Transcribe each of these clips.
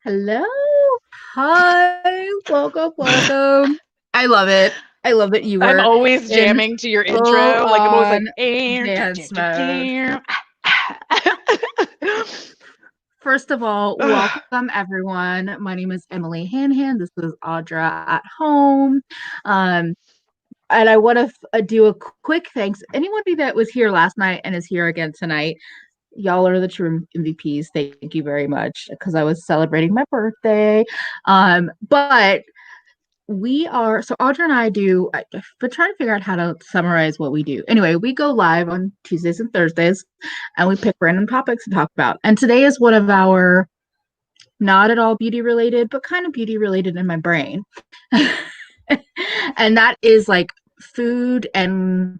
Hello. Hi. Welcome. I love it. I love that you I'm were always in jamming to your full intro. Like I'm always like, on dance mode. First of all, welcome everyone. My name is EmilyHanhan. This is Audra at home. Um, and I want to do a quick thanks. Anybody that was here last night and is here again tonight, y'all are the true MVPs. Thank you very much because I was celebrating my birthday. But we are so Audra and I do. I've been trying to figure out how to summarize what we do. Anyway, we go live on Tuesdays and Thursdays, and we pick random topics to talk about. And today is one of our not at all beauty related, but kind of beauty related in my brain, and that is like food and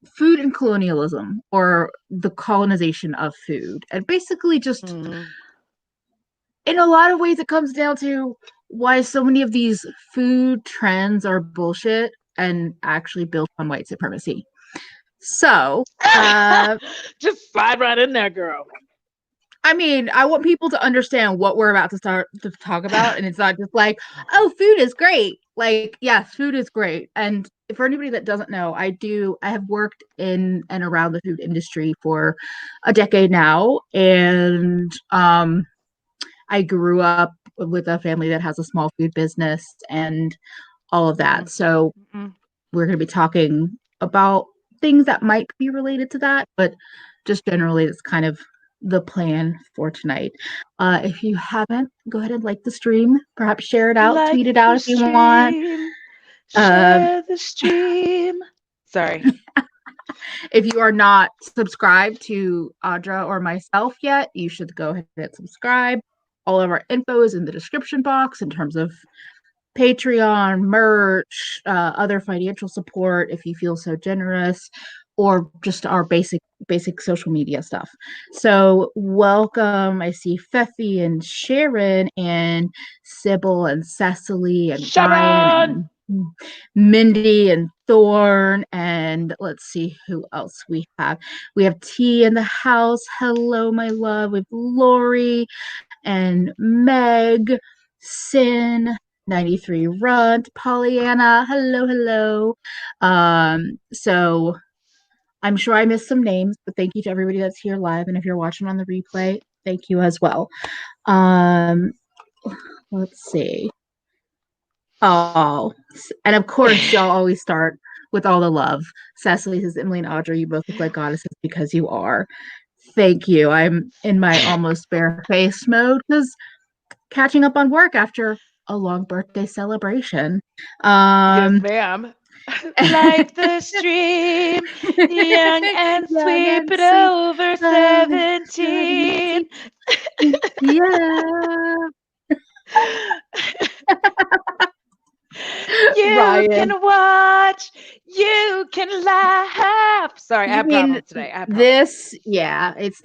food and colonialism, or the colonization of food, and basically just Mm. in a lot of ways, it comes down to why so many of these food trends are bullshit and actually built on white supremacy. So, Just slide right in there, girl. I mean, I want people to understand what we're about to start to talk about, and it's not just like, oh, food is great. Like, yes, food is great. And for anybody that doesn't know, I have worked in and around the food industry for a decade now, and I grew up with a family that has a small food business and all of that. Mm. So Mm. we're going to be talking about things that might be related to that, but just generally, it's kind of the plan for tonight. If you haven't, go ahead and like the stream, perhaps share it out, Like tweet it out the if you want. stream, Um, share the stream. Sorry. if you are not subscribed to Audra or myself yet, you should go ahead and subscribe. All of our info is in the description box in terms of Patreon, merch, other financial support if you feel so generous, or just our basic social media stuff. So welcome. I see Fefi and Sharon and Sybil and Cecily and Ryan Sharon! and Mindy and Thorn, and let's see who else we have. We have T in the house. Hello, my love. We have Lori and Meg, Sin, 93 Runt, Pollyanna. Hello. So I'm sure I missed some names, but thank you to everybody that's here live. And if you're watching on the replay, thank you as well. Um, let's see. Oh, and of course, y'all always start with all the love. Cecily says, Emily and Audra, you both look like goddesses because you are. Thank you. I'm in my almost barefaced mode because catching up on work after a long birthday celebration. Yes, Um, ma'am. Like the stream, young and young sweet, and but sweet, over uh, 17. yeah. You Ryan, can watch, you can laugh. Sorry, I you have mean problems today. I have problems. this? Yeah, it's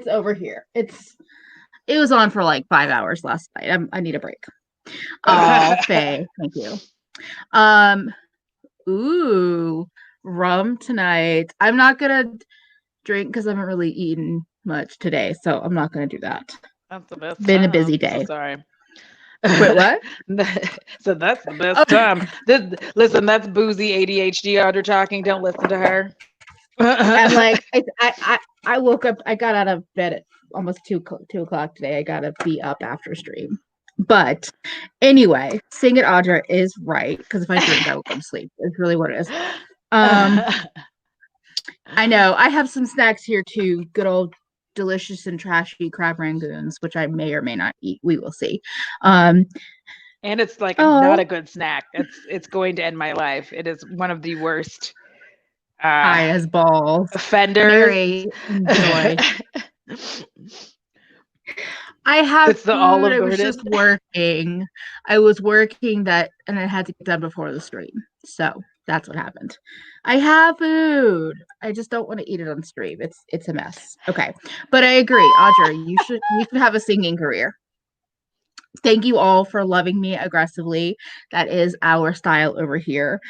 over here. It was on for like 5 hours last night. I need a break. Oh, Faye, thank you. Um, ooh, rum tonight. I'm not gonna drink because I haven't really eaten much today, so I'm not gonna do that. That's the best Been a time. busy I'm so day. sorry. Wait, what? So that's the Oh, best time. Listen, that's boozy ADHD Audra talking. Don't listen to her. and like I woke up. I got out of bed at almost 2 o'clock today. I gotta be up after stream. But anyway, Sing It Audra is right because if I drink, I will go to sleep. It's really what it is. Um, I know I have some snacks here too. Good old delicious and trashy crab rangoons, which I may or may not eat. We will see. Um, And it's like not oh, a good snack. It's going to end my life. It is one of the worst uh high as balls. offenders. Mary, enjoy. I have It's the food. Olive I was Garden. just working. I was working that, and I had to get done before the stream. So that's what happened. I have food. I just don't want to eat it on stream. It's a mess. Okay, but I agree, Audra. You should have a singing career. Thank you all for loving me aggressively. That is our style over here.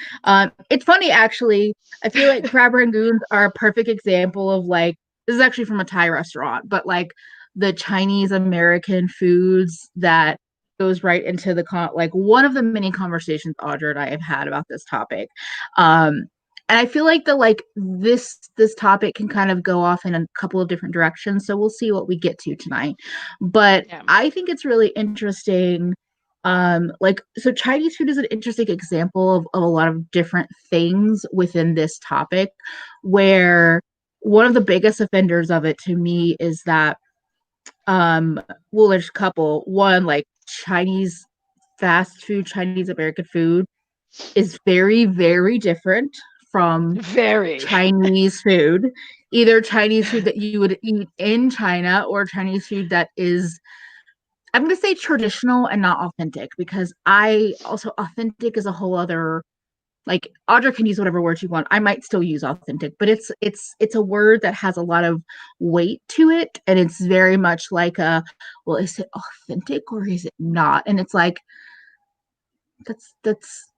It's funny actually. I feel like crab rangoons are a perfect example of like this is actually from a Thai restaurant, but like the Chinese American foods that goes right into the like one of the many conversations Audra and I have had about this topic. And I feel like this topic can kind of go off in a couple of different directions. So we'll see what we get to tonight. But Yeah. I think it's really interesting. So Chinese food is an interesting example of a lot of different things within this topic, where one of the biggest offenders of it to me is that well, there's a couple. One, like Chinese fast food, Chinese American food is very, very different from Very. Chinese food. Either Chinese food that you would eat in China or Chinese food that is, I'm going to say traditional and not authentic, because authentic is a whole other, like, Audra can use whatever word you want. I might still use authentic, but it's a word that has a lot of weight to it, and it's very much like well, is it authentic or is it not? And it's like that's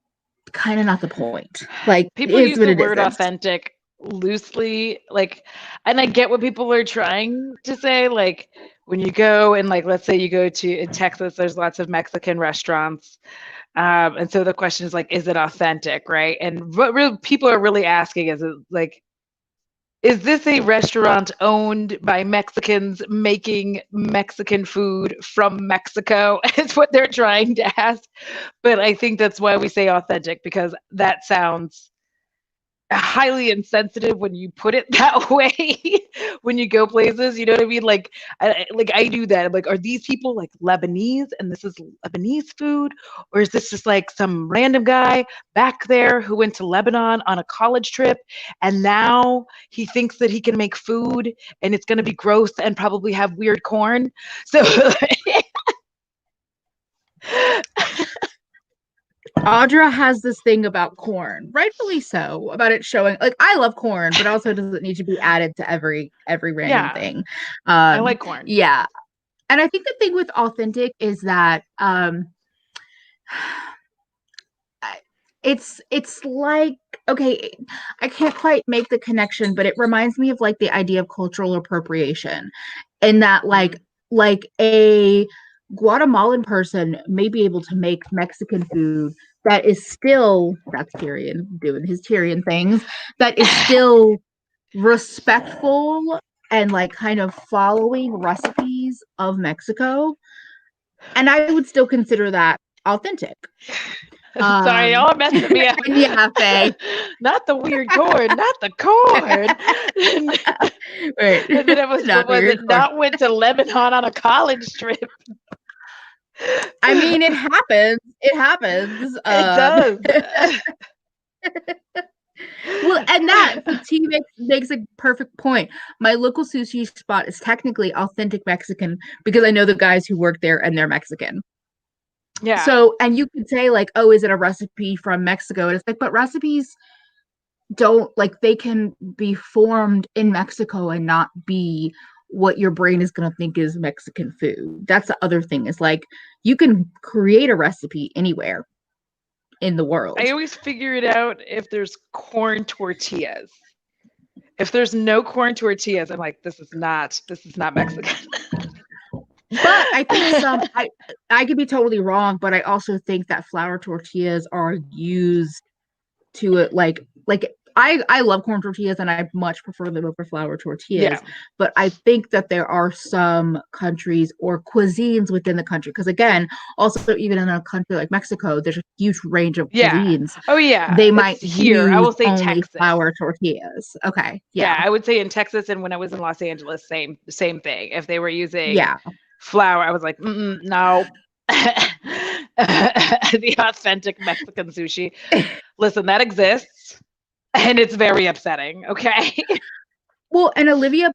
kind of not the point. Like, people use the word authentic loosely, like, and I get what people are trying to say. Like, when you go and, like, let's say you go to in Texas, there's lots of Mexican restaurants. And so the question is, like, is it authentic, right? And what people are really asking is, like, is this a restaurant owned by Mexicans making Mexican food from Mexico? Is what they're trying to ask. But I think that's why we say authentic, because that sounds highly insensitive when you put it that way. When you go places, you know what I mean? Like, I do that. I'm like, are these people like Lebanese and this is Lebanese food, or is this just like some random guy back there who went to Lebanon on a college trip and now he thinks that he can make food and it's going to be gross and probably have weird corn? So Audra has this thing about corn, rightfully so, about it showing, like, I love corn, but also doesn't need to be added to every random thing. I like corn. Yeah. And I think the thing with authentic is that it's like, okay, I can't quite make the connection, but it reminds me of like the idea of cultural appropriation, and that like a Guatemalan person may be able to make Mexican food that is still, that's Tyrion doing his Tyrion things, that is still respectful and like kind of following recipes of Mexico, and I would still consider that authentic. Sorry, y'all messing me up. Yeah, Faye. Not the weird corn, not the corn. Right. And then it was, what was it? Not went to Lebanon on a college trip. I mean, it happens. It happens. It does. Well, and that T makes a perfect point. My local sushi spot is technically authentic Mexican because I know the guys who work there and they're Mexican. Yeah. So, and you could say like, oh, is it a recipe from Mexico? And it's like, but recipes don't, like, they can be formed in Mexico and not be what your brain is going to think is Mexican food. That's the other thing, is like, you can create a recipe anywhere in the world. I always figure it out if there's corn tortillas. If there's no corn tortillas, I'm like, this is not Mexican. But I think I could be totally wrong, but I also think that flour tortillas are used to it, like I love corn tortillas and I much prefer them over flour tortillas. Yeah. But I think that there are some countries or cuisines within the country, because again, also even in a country like Mexico, there's a huge range of cuisines. Oh yeah. They might use I will say only Texas. Flour tortillas. Okay. Yeah. I would say in Texas, and when I was in Los Angeles, same thing. If they were using flour, I was like, no. The authentic Mexican sushi. Listen, that exists, and it's very upsetting. Okay. Well, and Olivia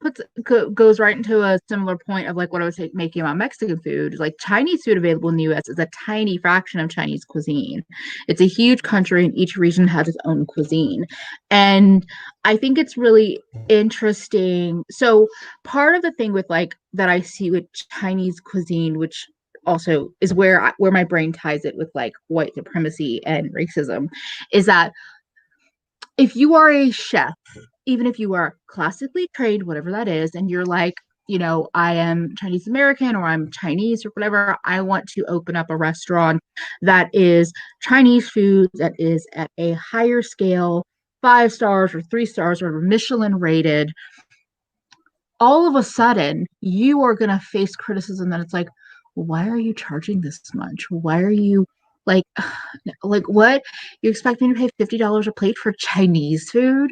goes right into a similar point of like what I was making about Mexican food. Like, Chinese food available in the U.S. is a tiny fraction of Chinese cuisine. It's a huge country, and each region has its own cuisine. And I think it's really interesting. So part of the thing with like that I see with Chinese cuisine, which also is where my brain ties it with like white supremacy and racism, is that if you are a chef, even if you are classically trained, whatever that is, and you're like, I am Chinese American or I'm Chinese or whatever, I want to open up a restaurant that is Chinese food that is at a higher scale, 5 stars or 3 stars or Michelin rated. All of a sudden, you are going to face criticism that it's like, why are you charging this much? Why are you like, like what? You expect me to pay $50 a plate for Chinese food?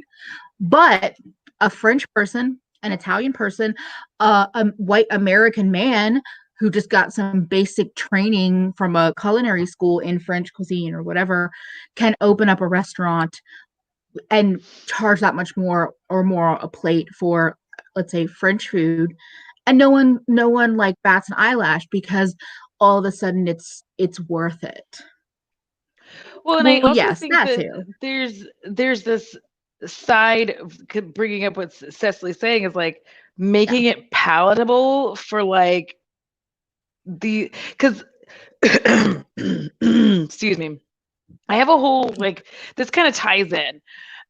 But a French person, an Italian person, a white American man who just got some basic training from a culinary school in French cuisine or whatever can open up a restaurant and charge that much more or more a plate for, let's say, French food, and no one like bats an eyelash because all of a sudden it's worth it. Well, and I Well, also yes, think that that too. there's this side of bringing up what Cecily's saying is like making it palatable for like because excuse me, I have a whole like this kind of ties in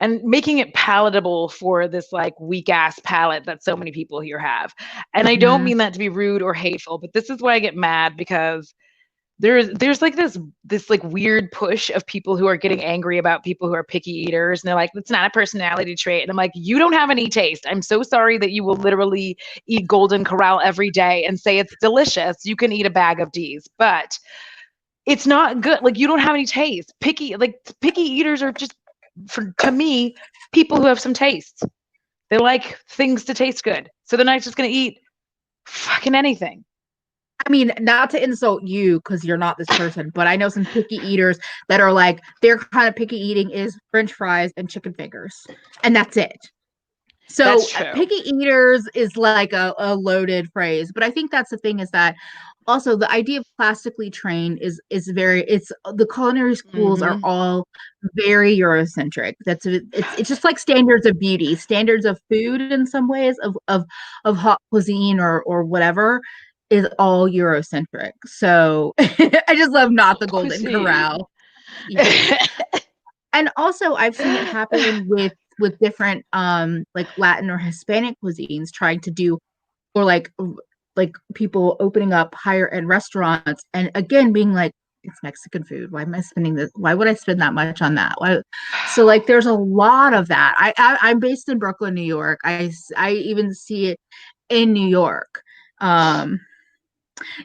and making it palatable for this like weak ass palate that so many people here have. And I don't Mhm. mean that to be rude or hateful, but this is why I get mad because there's like this like weird push of people who are getting angry about people who are picky eaters, and they're like, it's not a personality trait. And I'm like, you don't have any taste. I'm so sorry that you will literally eat Golden Corral every day and say it's delicious. You can eat a bag of D's, but it's not good. Like, you don't have any taste. Picky eaters are just, to me, people who have some taste. They like things to taste good, so they're not just gonna eat fucking anything. I mean, not to insult you because you're not this person, but I know some picky eaters that are like their kind of picky eating is French fries and chicken fingers, and that's it. That's So true. picky eaters is like a loaded phrase, but I think that's the thing is that also the idea of classically trained is very it's the culinary schools are Mm-hmm. all very Eurocentric. It's just like standards of beauty, standards of food in some ways of hot cuisine or whatever is all Eurocentric. So I just love not the Golden Cuisine. Corral. Yeah. And also I've seen it happen with different like Latin or Hispanic cuisines trying to do or like people opening up higher end restaurants and again being like it's Mexican food. Why am I spending this? Why would I spend that much on that? Why? So like there's a lot of that. I'm based in Brooklyn, New York. I even see it in New York. Um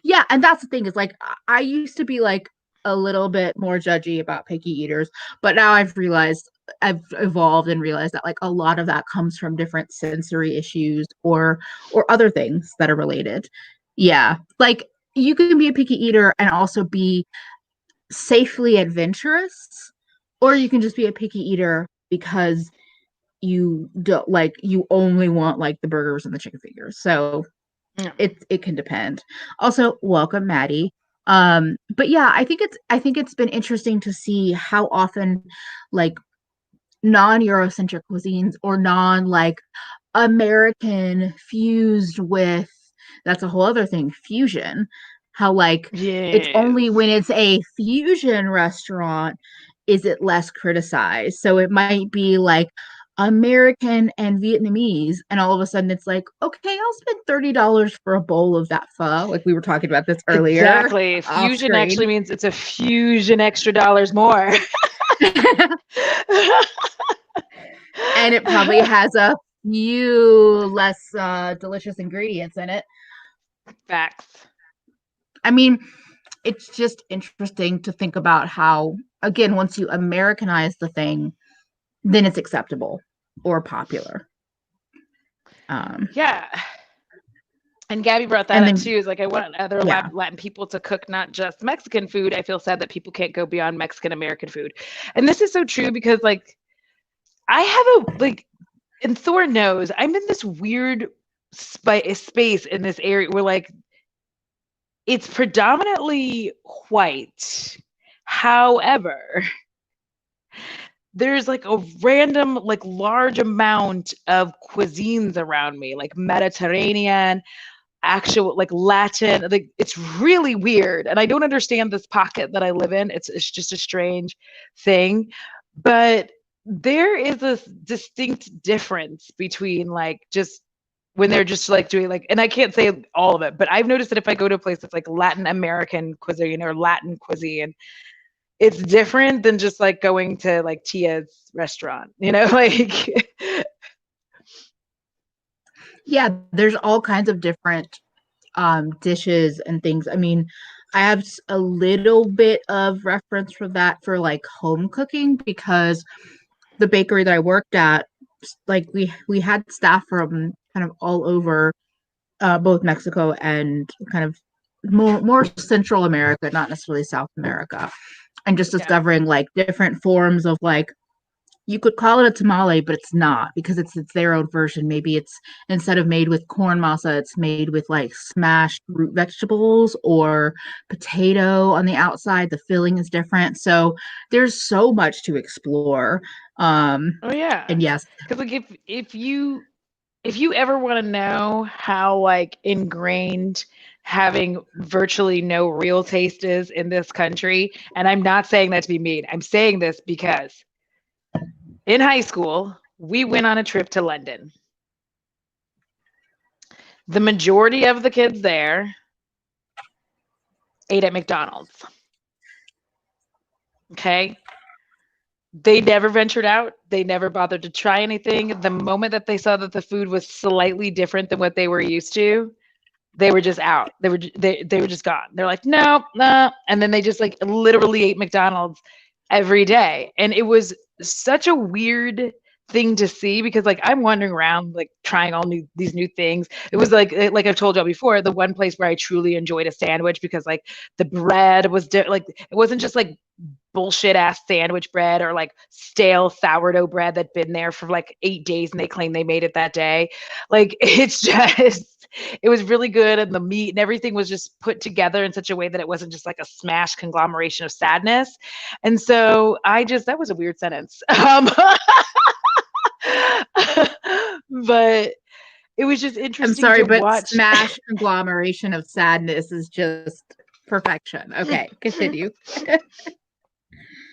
yeah, and that's the thing is like I used to be like a little bit more judgy about picky eaters, but now I've evolved and realized that like a lot of that comes from different sensory issues or other things that are related. Yeah, like you can be a picky eater and also be safely adventurous, or you can just be a picky eater because you don't like you only want like the burgers and the chicken fingers. So Yeah. it can depend. Also, welcome, Maddie. But yeah, I think it's been interesting to see how often like non-Eurocentric cuisines or non like American fused with that's a whole other thing, fusion. How like it's only Yes. when it's a fusion restaurant is it less criticized. So it might be like American and Vietnamese, and all of a sudden it's like, okay, I'll spend $30 for a bowl of that pho. Like we were talking about this earlier Exactly. off Fusion screen. actually means it's a fusion extra dollars more. And it probably has a few less delicious ingredients in it. Facts. I mean, it's just interesting to think about how, again, once you Americanize the thing, then it's acceptable or popular. Um, Yeah. And Gabby brought that and up then, too. Is like I want other yeah, Latin people to cook not just Mexican food. I feel sad that people can't go beyond Mexican American food, and this is so true because like I have a like, and Thor knows I'm in this weird space in this area where like it's predominantly white. However, there's like a random, like large amount of cuisines around me, like Mediterranean, actual like Latin. Like it's really weird. And I don't understand this pocket that I live in. It's just a strange thing. But there is a distinct difference between like just when they're just like doing like, and I can't say all of it, but I've noticed that if I go to a place that's like Latin American cuisine or Latin cuisine, it's different than just like going to like Tia's restaurant, like. Yeah, there's all kinds of different dishes and things. I mean, I have a little bit of reference for that for like home cooking, because the bakery that I worked at, like we had staff from kind of all over both Mexico and kind of more Central America, not necessarily South America, and just discovering like different forms of like, you could call it a tamale, but it's not, because it's their own version. Maybe it's, instead of made with corn masa, it's made with like smashed root vegetables or potato on the outside. The filling is different. So there's so much to explore. Oh yeah. And yes. Because like if you ever want to know how like ingrained having virtually no real taste is in this country, and I'm not saying that to be mean, I'm saying this because in high school, we went on a trip to London. The majority of the kids there ate at McDonald's. Okay? They never ventured out. They never bothered to try anything. The moment that they saw that the food was slightly different than what they were used to, they were just out. They were just gone. They're like, no, no. And then they just like literally ate McDonald's every day. And it was such a weird thing to see, because like I'm wandering around like trying all these new things. It was like I've told y'all before, the one place where I truly enjoyed a sandwich, because like the bread was like, it wasn't just like bullshit ass sandwich bread or like stale sourdough bread that'd been there for like 8 days and they claim they made it that day. Like it's just, it was really good, and the meat and everything was just put together in such a way that it wasn't just like a smashed conglomeration of sadness. And so that was a weird sentence. But it was just interesting. I'm sorry, to but watch. smash conglomeration of sadness is just perfection. Okay, continue.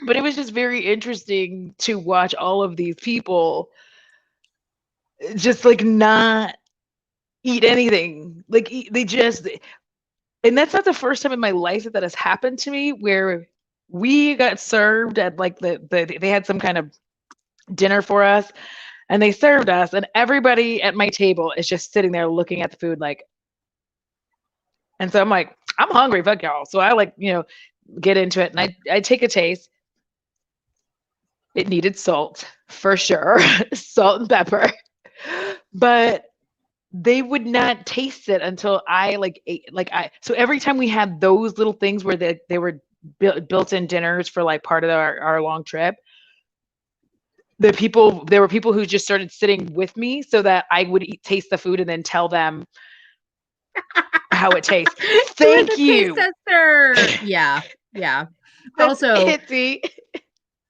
But it was just very interesting to watch all of these people just like not eat anything. Like they just, and that's not the first time in my life that has happened to me, where we got served at like they had some kind of dinner for us, and they served us, and everybody at my table is just sitting there looking at the food like, and so I'm like, I'm hungry, fuck y'all. So I like, get into it, and I take a taste. It needed salt for sure, salt and pepper, but they would not taste it until I like ate, so every time we had those little things where they were built-in dinners for like part of our long trip, there were people who just started sitting with me so that I would taste the food and then tell them how it tastes. Thank you. Taste tester. Yeah. Also,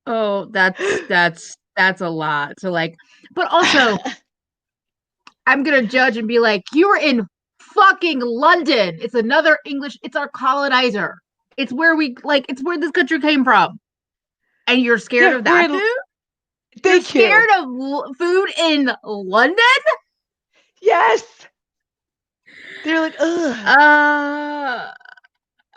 oh, that's a lot. So like, but also, I'm gonna judge and be like, you were in fucking London. It's another English. It's our colonizer. It's where it's where this country came from, and you're scared of that food. You're scared of food in London? Yes. They're like, ugh.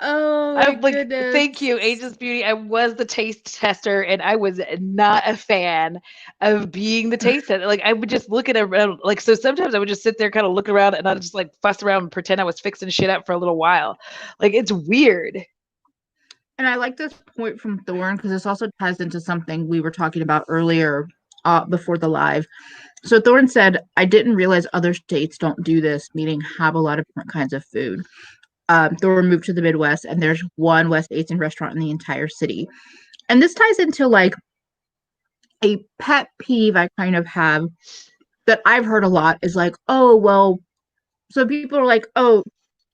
Oh my goodness. Thank you, Ageless Beauty. I was the taste tester, and I was not a fan of being the taste tester. Like I would just look at it, like, so sometimes I would just sit there, kind of look around, and I'd just like fuss around and pretend I was fixing shit up for a little while. Like it's weird. And I like this point from Thorn, because this also ties into something we were talking about earlier before the live. So Thorn said, I didn't realize other states don't do this, meaning have a lot of different kinds of food. Thorn moved to the Midwest, and there's one West Asian restaurant in the entire city. And this ties into like a pet peeve I kind of have that I've heard a lot is like, oh, well, so people are like, oh,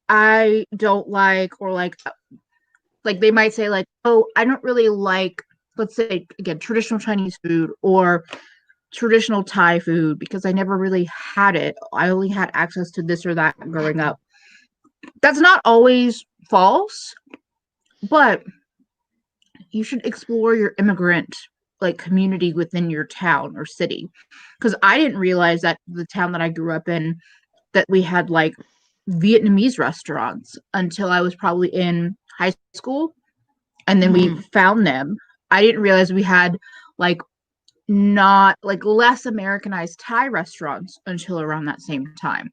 I don't like, or like they might say like, oh, I don't really like, let's say again, traditional Chinese food or traditional Thai food because I never really had it. I only had access to this or that growing up. That's not always false, but you should explore your immigrant like community within your town or city. Because I didn't realize that the town that I grew up in that we had like Vietnamese restaurants until I was probably in high school. And then we found them. I didn't realize we had like not like less Americanized Thai restaurants until around that same time.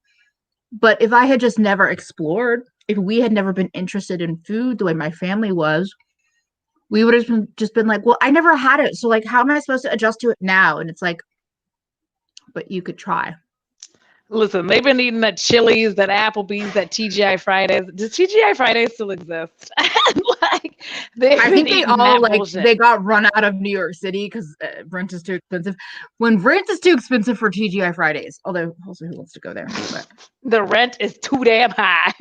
But if I had just never explored, if we had never been interested in food the way my family was, we would have just been like, well, I never had it. So like, how am I supposed to adjust to it now? And it's like, but you could try. Listen, they've been eating that Chili's, that Applebee's, that TGI Fridays. Does TGI Fridays still exist? Like, I think they all like bullshit. They got run out of New York City because rent is too expensive. When rent is too expensive for TGI Fridays, although also who wants to go there? But. The rent is too damn high.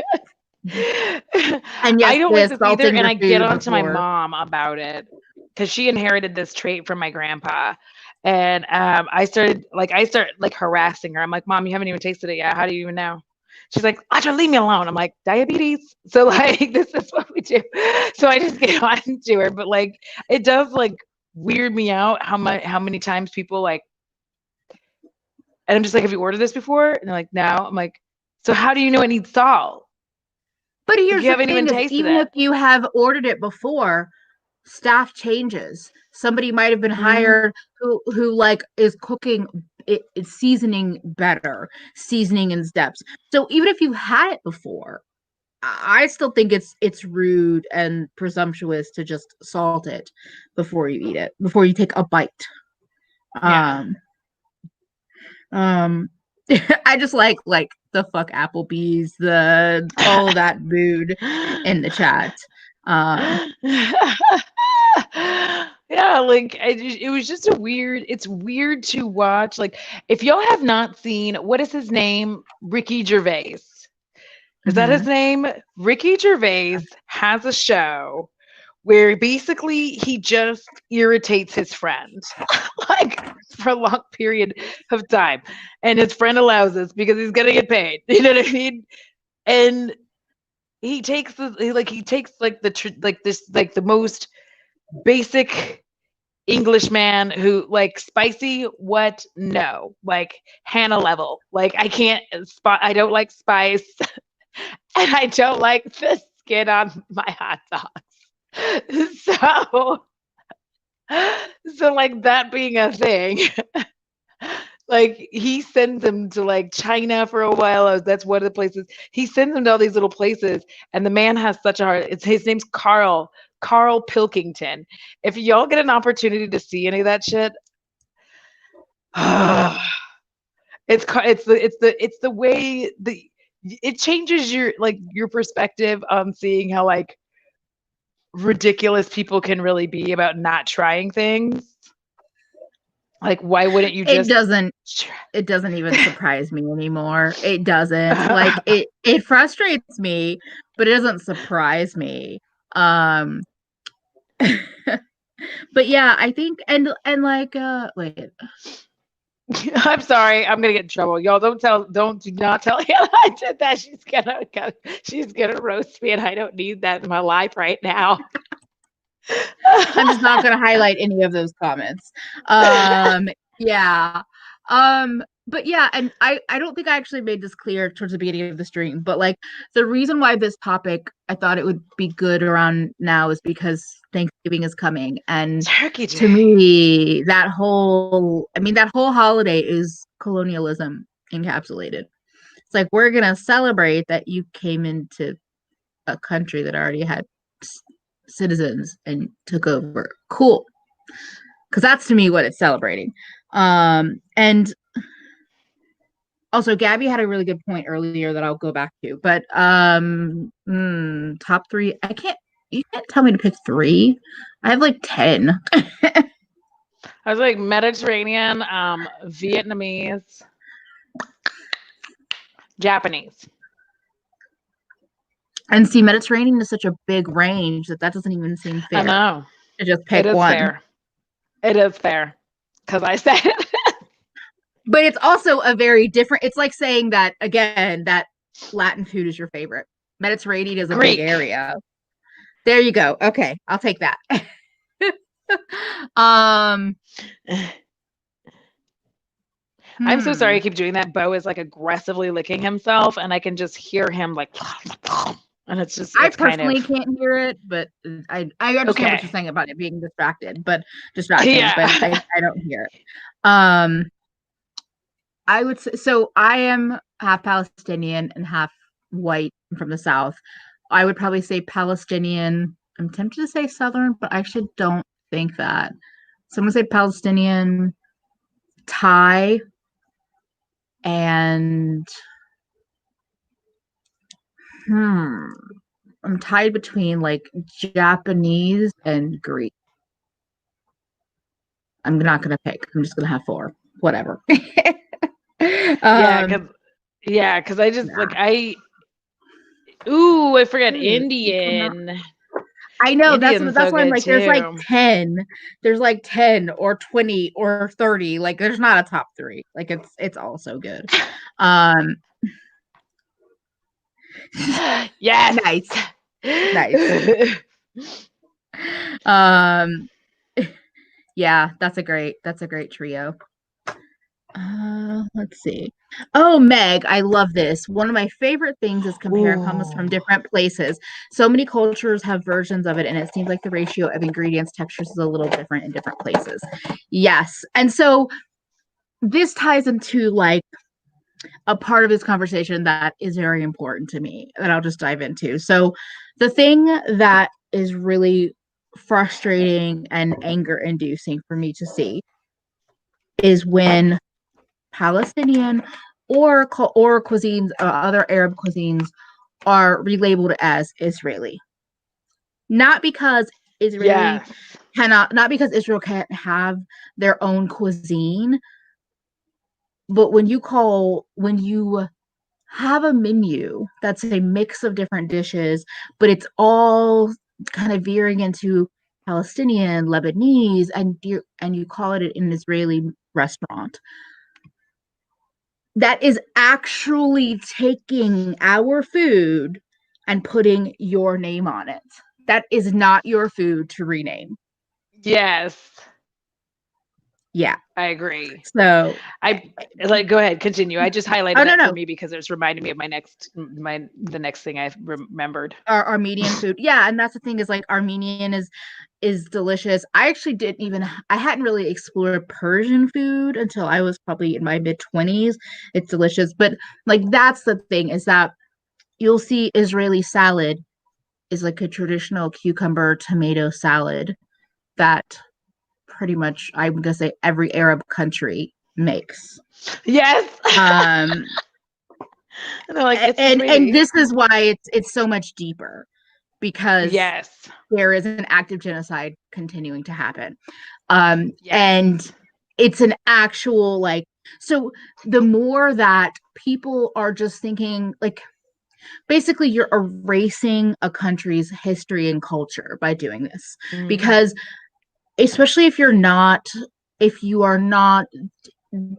And yes, I don't like this either, and I get on to my mom about it because she inherited this trait from my grandpa. And I started harassing her. I'm like, Mom, you haven't even tasted it yet. How do you even know? She's like, Audra, leave me alone. I'm like, diabetes. So like, this is what we do. So I just get on to her. But like, it does like weird me out how many times people like, and I'm just like, have you ordered this before? And they're like, no. I'm like, so how do you know it needs salt? But here's the thing: even if you have ordered it before, staff changes. Somebody might have been hired who like is cooking it's seasoning better, seasoning in steps. So even if you had it before, I still think it's rude and presumptuous to just salt it before you eat it, before you take a bite. Yeah. I just like the fuck Applebee's, all of that mood in the chat. Yeah, like it was just it's weird to watch. Like, if y'all have not seen, what is his name? Ricky Gervais. Is that his name? Ricky Gervais has a show where basically he just irritates his friend like for a long period of time. And his friend allows this because he's gonna get paid. You know what I mean? And he takes the most basic Englishman who like spicy, what? No, like Hannah level. Like I don't like spice, and I don't like the skin on my hot dogs. So like that being a thing. Like he sends them to like China for a while. That's one of the places. He sends them to all these little places, and the man has such a heart. His name's Carl Pilkington. If y'all get an opportunity to see any of that shit, it's the way it changes your perspective on seeing how like ridiculous people can really be about not trying things. Like, why wouldn't you just? It doesn't even surprise me anymore. It doesn't. Like it frustrates me, but it doesn't surprise me. But yeah, I think and like wait. I'm sorry, I'm gonna get in trouble. Y'all do not tell Hannah I did that. She's gonna roast me, and I don't need that in my life right now. I'm just not going to highlight any of those comments. Yeah. But yeah, and I don't think I actually made this clear towards the beginning of the stream, but like the reason why this topic I thought it would be good around now is because Thanksgiving is coming, and Turkey Day. To me that whole holiday is colonialism encapsulated. It's like we're going to celebrate that you came into a country that already had citizens and took over. Cool. Because that's to me what it's celebrating. And also Gabby had a really good point earlier that I'll go back to. But top three, you can't tell me to pick three. I have like 10. I was like Mediterranean, Vietnamese, Japanese. And see, Mediterranean is such a big range that doesn't even seem fair. I know. To just pick one. Fair. It is fair. Because I said it. But it's also a very different, it's like saying that, again, that Latin food is your favorite. Mediterranean is a Greek. Big area. There you go. Okay, I'll take that. I'm so sorry I keep doing that. Bo is like aggressively licking himself, and I can just hear him like, and it's just, I it's kind personally of can't hear it, but I understand what you're okay. saying about it being distracting, Yeah. but I don't hear it. I would say, so I am half Palestinian and half white from the South. I would probably say Palestinian. I'm tempted to say Southern, but I actually don't think that. So I'm gonna say Palestinian, Thai, and hmm, I'm tied between like Japanese and Greek. I'm not gonna pick. I'm just gonna have four. Whatever. Yeah, um, because I just nah. I forgot Dude, Indian. I know Indian's that's so why I'm good like, too. there's like 10 or 20 or 30. Like, there's not a top three. Like, it's all so good. Um, Yes. nice, nice. Um, yeah, that's a great trio. Let's see. Oh, Meg, I love this. One of my favorite things is comparing hummus from Ooh. different places. So many cultures have versions of it, and it seems like the ratio of ingredients, textures is a little different in different places. Yes. And so this ties into like a part of this conversation that is very important to me that I'll just dive into. So the thing that is really frustrating and anger inducing for me to see is when Palestinian or cuisines or other Arab cuisines are relabeled as Israeli. Not because Israeli Yes. not because Israel can't have their own cuisine, but when you have a menu that's a mix of different dishes, but it's all kind of veering into Palestinian, Lebanese, and you call it an Israeli restaurant. That is actually taking our food and putting your name on it. That is not your food to rename. Yes. Yeah. I agree. So I like go ahead, continue. I just highlighted no, that for no. me because it's reminding me of the next thing I remembered. Our Armenian food. Yeah, and that's the thing is like Armenian is delicious. I hadn't really explored Persian food until I was probably in my mid-20s. It's delicious, but like that's the thing is that you'll see Israeli salad is like a traditional cucumber tomato salad that pretty much I'm gonna say every Arab country makes. Yes. Um And they're like, it's and Israeli. this is why it's so much deeper because Yes. there is an active genocide continuing to happen. Yes. And it's an actual like so the more that people are just thinking like basically you're erasing a country's history and culture by doing this Mm. because especially if you are not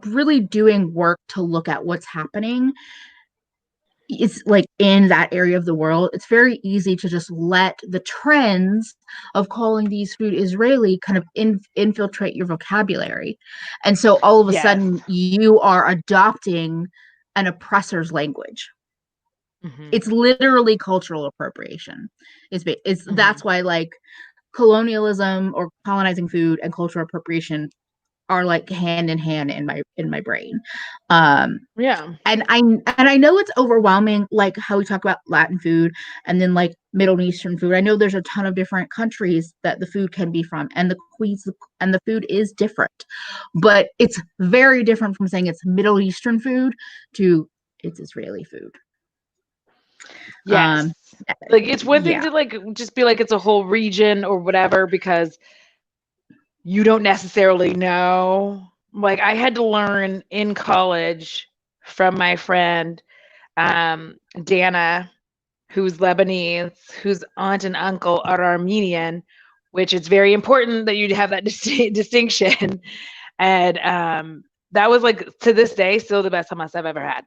really doing work to look at what's happening it's like in that area of the world it's very easy to just let the trends of calling these food Israeli kind of infiltrate your vocabulary and so all of a Yes. sudden you are adopting an oppressor's language. Mm-hmm. It's literally cultural appropriation. It's Mm-hmm. that's why like colonialism or colonizing food and cultural appropriation are like hand in hand in my brain. Um, Yeah. and I know it's overwhelming, like how we talk about Latin food and then like Middle Eastern food. I know there's a ton of different countries that the food can be from, and the food is different, but it's very different from saying it's Middle Eastern food to it's Israeli food. Yes. Um, Like it's one thing yeah, to like just be like it's a whole region or whatever because you don't necessarily know. Like I had to learn in college from my friend Dana, who's Lebanese, whose aunt and uncle are Armenian, which is very important that you have that distinction. And that was like to this day still the best hummus I've ever had.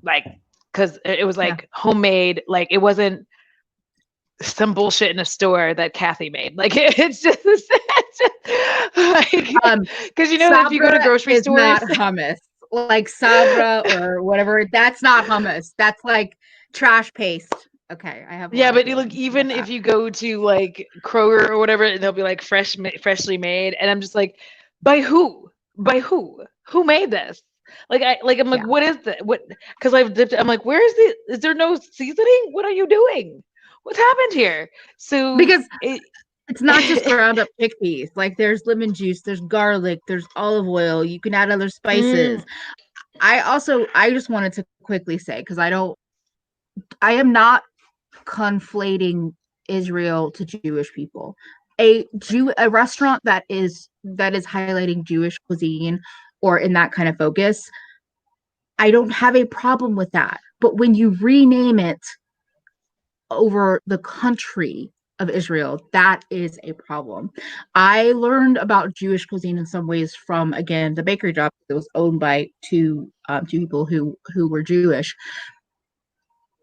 Like, because it was yeah. like homemade, like it wasn't some bullshit in a store that Kathy made. Like it's just like because you know if you go to Sabra grocery is stores, not hummus. Like Sabra or whatever, that's not hummus. That's like trash paste. Okay, I have a yeah, lot of but like feelings about even that. if you go to like Kroger or whatever, and they'll be like freshly made, and I'm just like, by who? By who? Who made this? I'm like, Yeah, what is that? What? Because I've dipped. I'm like, where is the? Is there no seasoning? What are you doing? What's happened here? So because it's not just ground up chickpeas. Like there's lemon juice, there's garlic, there's olive oil. You can add other spices. mm, I just wanted to quickly say because I am not conflating Israel to Jewish people. A restaurant that is highlighting Jewish cuisine or in that kind of focus, I don't have a problem with that. But when you rename it over the country of Israel, that is a problem. I learned about Jewish cuisine in some ways from again the bakery job that was owned by two people who were Jewish,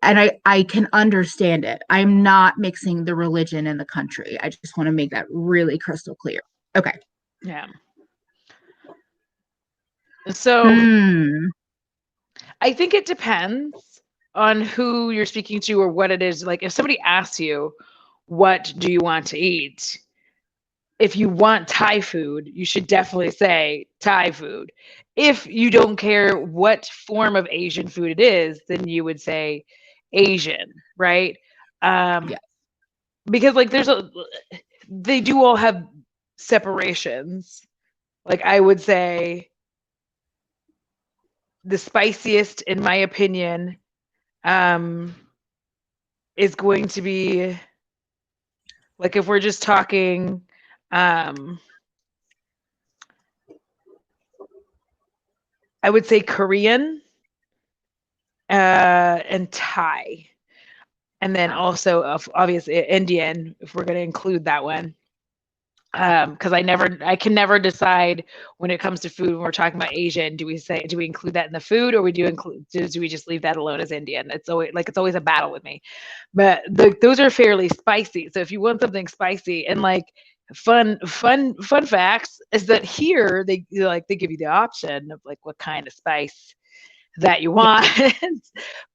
and I can understand it. I'm not mixing the religion and the country. I just want to make that really crystal clear. Okay. yeah. So Hmm. I think it depends on who you're speaking to or what it is. Like if somebody asks you, what do you want to eat? If you want Thai food, you should definitely say Thai food. If you don't care what form of Asian food it is, then you would say Asian, right? Yeah. Because like they do all have separations. Like I would say the spiciest, in my opinion, um, is going to be like if we're just talking um, I would say Korean and Thai, and then also obviously Indian if we're going to include that one. Because I can never decide when it comes to food when we're talking about Asian. Do we include that in the food, or do we just leave that alone as Indian? It's always a battle with me. But those are fairly spicy. So if you want something spicy and like fun facts is that here they give you the option of like what kind of spice that you Yeah. want.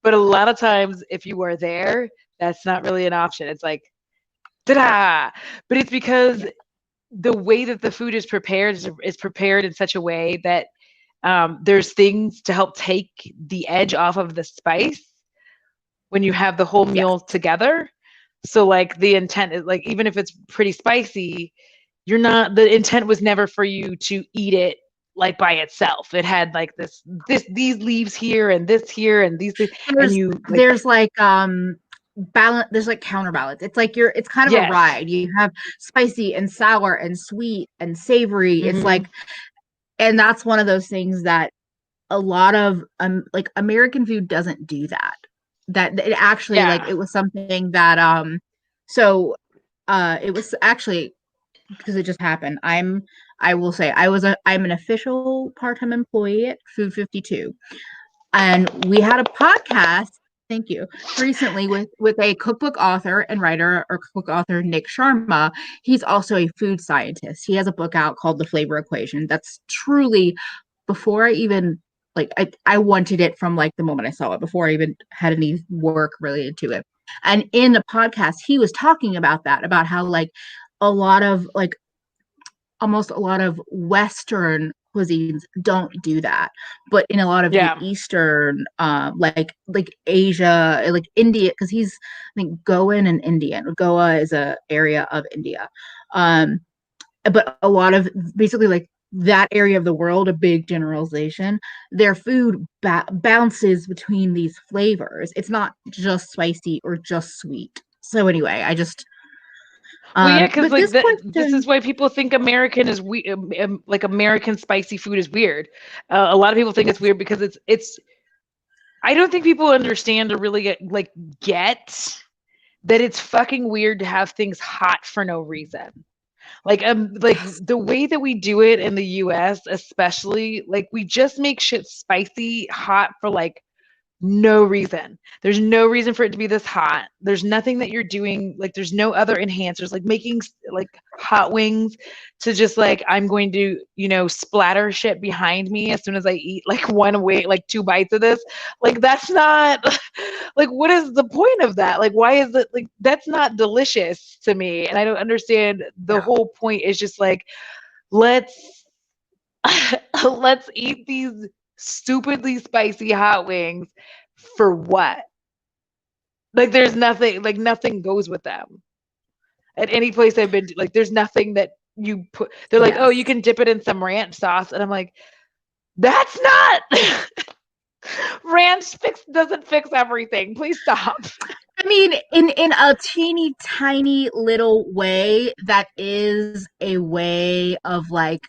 But a lot of times if you are there, that's not really an option. It's like ta-da! But it's because Yeah. the way that the food is prepared in such a way that there's things to help take the edge off of the spice when you have the whole Yes. meal together. So like the intent is like even if it's pretty spicy, the intent was never for you to eat it like by itself. It had like these leaves here and this here and these and There's you like there's like balance, there's like counterbalance. It's kind of a yes. ride. You have spicy and sour and sweet and savory. It's Mm-hmm. like, and that's one of those things that a lot of like American food doesn't do that. That it actually like Yeah. it was something that it was actually because it just happened. I will say I'm an official part-time employee at Food 52, and we had a podcast, thank you, recently with a cookbook author and writer or cookbook author, Nick Sharma. He's also a food scientist. He has a book out called The Flavor Equation that's truly, before I even like I wanted it from like the moment I saw it, before I even had any work related to it. And in the podcast he was talking about that, about how like a lot of like almost a lot of Western cuisines don't do that, but in a lot of the Yeah. Eastern, like Asia, like India, because he's I think Goan and Indian. Goa is a area of India, um, but a lot of basically like that area of the world, a big generalization, their food bounces between these flavors. It's not just spicy or just sweet. So anyway, I just Well, yeah, because but like this this is question, why people think American is like American spicy food is weird. A lot of people think it's yes, weird because it's. I don't think people understand or really get that it's fucking weird to have things hot for no reason. Like yes, the way that we do it in the US, especially, like we just make shit spicy hot for like no reason. There's no reason for it to be this hot. There's nothing that you're doing. Like, there's no other enhancers, like making like hot wings to just like, I'm going to, you know, splatter shit behind me as soon as I eat like one wing, like 2 bites of this. Like, that's not like, what is the point of that? Like, why is it like, that's not delicious to me. And I don't understand. The whole point is just like, let's let's eat these stupidly spicy hot wings for what? Like, there's nothing, like nothing goes with them at any place I've been to. Like, there's nothing that you put, they're like, oh, you can dip it in some ranch sauce, and I'm like, that's not ranch doesn't fix everything. Please stop. I mean, in a teeny tiny little way, that is a way of like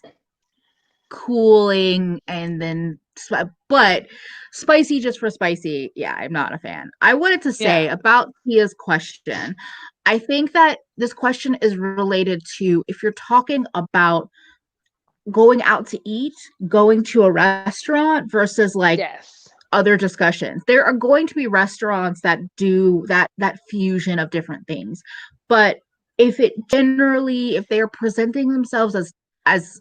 cooling, and then but spicy just for spicy, yeah, I'm not a fan. I wanted to say about Tia's question, I think that this question is related to if you're talking about going out to eat, going to a restaurant versus like other discussions. There are going to be restaurants that do that fusion of different things, but if they're presenting themselves as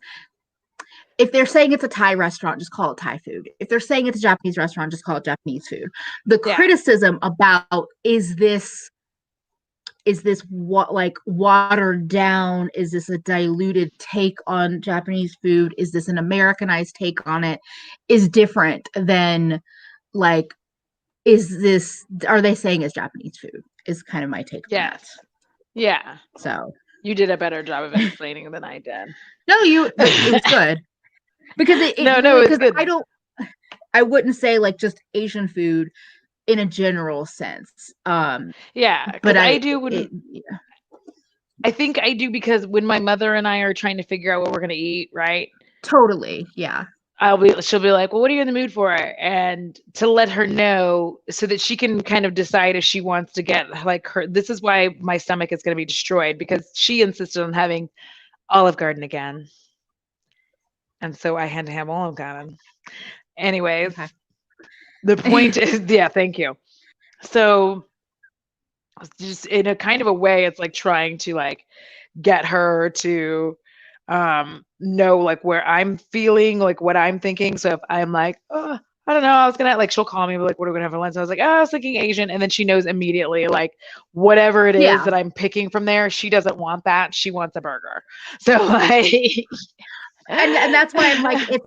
if they're saying it's a Thai restaurant, just call it Thai food. If they're saying it's a Japanese restaurant, just call it Japanese food. The criticism about is this what, like, watered down? Is this a diluted take on Japanese food? Is this an Americanized take on it? Is different than like, are they saying it's Japanese food? Is kind of my take on that. Yeah. So you did a better job of explaining than I did. No, it was good. Because it's good. I wouldn't say like just Asian food in a general sense. But I do. I think I do, because when my mother and I are trying to figure out what we're going to eat, right? Totally. Yeah. She'll be like, well, what are you in the mood for? And to let her know so that she can kind of decide if she wants to get like this is why my stomach is going to be destroyed, because she insisted on having Olive Garden again. And so I had to have Olive Garden. Anyways, the point is, thank you. So just in a kind of a way, it's like trying to like get her to know like where I'm feeling, like what I'm thinking. So if I'm like, oh, I don't know, I was gonna like, she'll call me like, what are we gonna have for lunch? I was like, oh, I was thinking Asian, and then she knows immediately like whatever it is that I'm picking from there, she doesn't want that. She wants a burger. So like. And that's why I'm like, it's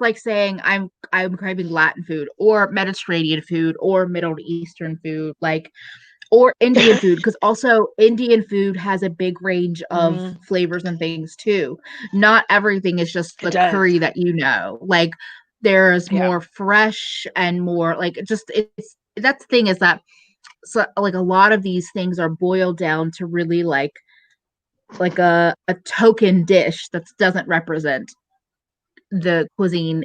like saying I'm craving Latin food or Mediterranean food or Middle Eastern food, like, or Indian food, because also Indian food has a big range of flavors and things too. Not everything is just the curry that you know. Like, there's more fresh and more like, just that's the thing, is that so like a lot of these things are boiled down to really like a token dish that doesn't represent the cuisine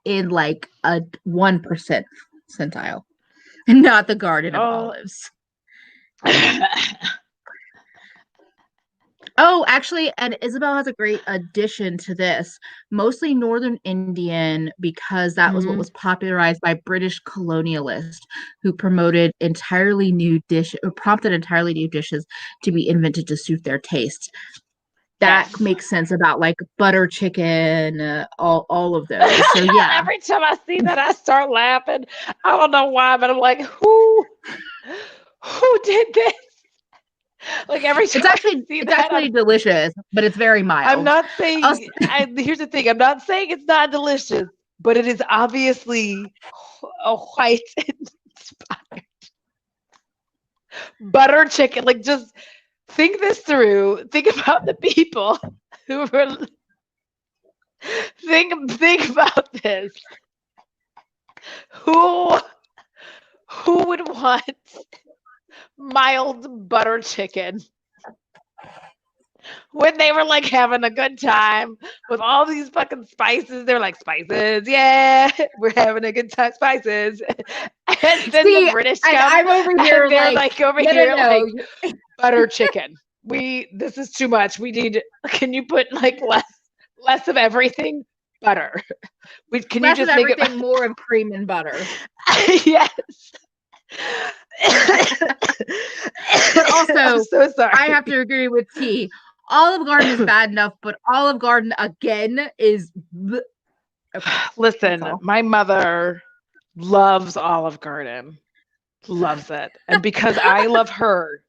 in like a 1% centile, and not the Garden of Olives. Oh, actually, and Isabel has a great addition to this, mostly Northern Indian, because that was what was popularized by British colonialists who prompted entirely new dishes to be invented to suit their tastes. That makes sense about like butter chicken, all of those. So yeah. Every time I see that, I start laughing. I don't know why, but I'm like, who did this? Like every time it's actually delicious, but it's very mild. I'm not saying. Here's the thing: I'm not saying it's not delicious, but it is obviously a white inspired butter chicken. Like, just think this through. Think about the people who were. Think about this. Who would want mild butter chicken when they were like having a good time with all these fucking spices? They're like, spices, yeah, we're having a good time, spices. And then the British come, I'm over here, they're like over here like, butter chicken. This is too much. Can you put like less of everything? Butter. Can less you just of make everything, more of cream and butter? Yes. But also, I'm so sorry. I have to agree with T. Olive Garden is bad enough, but Olive Garden again is. Okay, listen, my mother loves Olive Garden, loves it, and because I love her,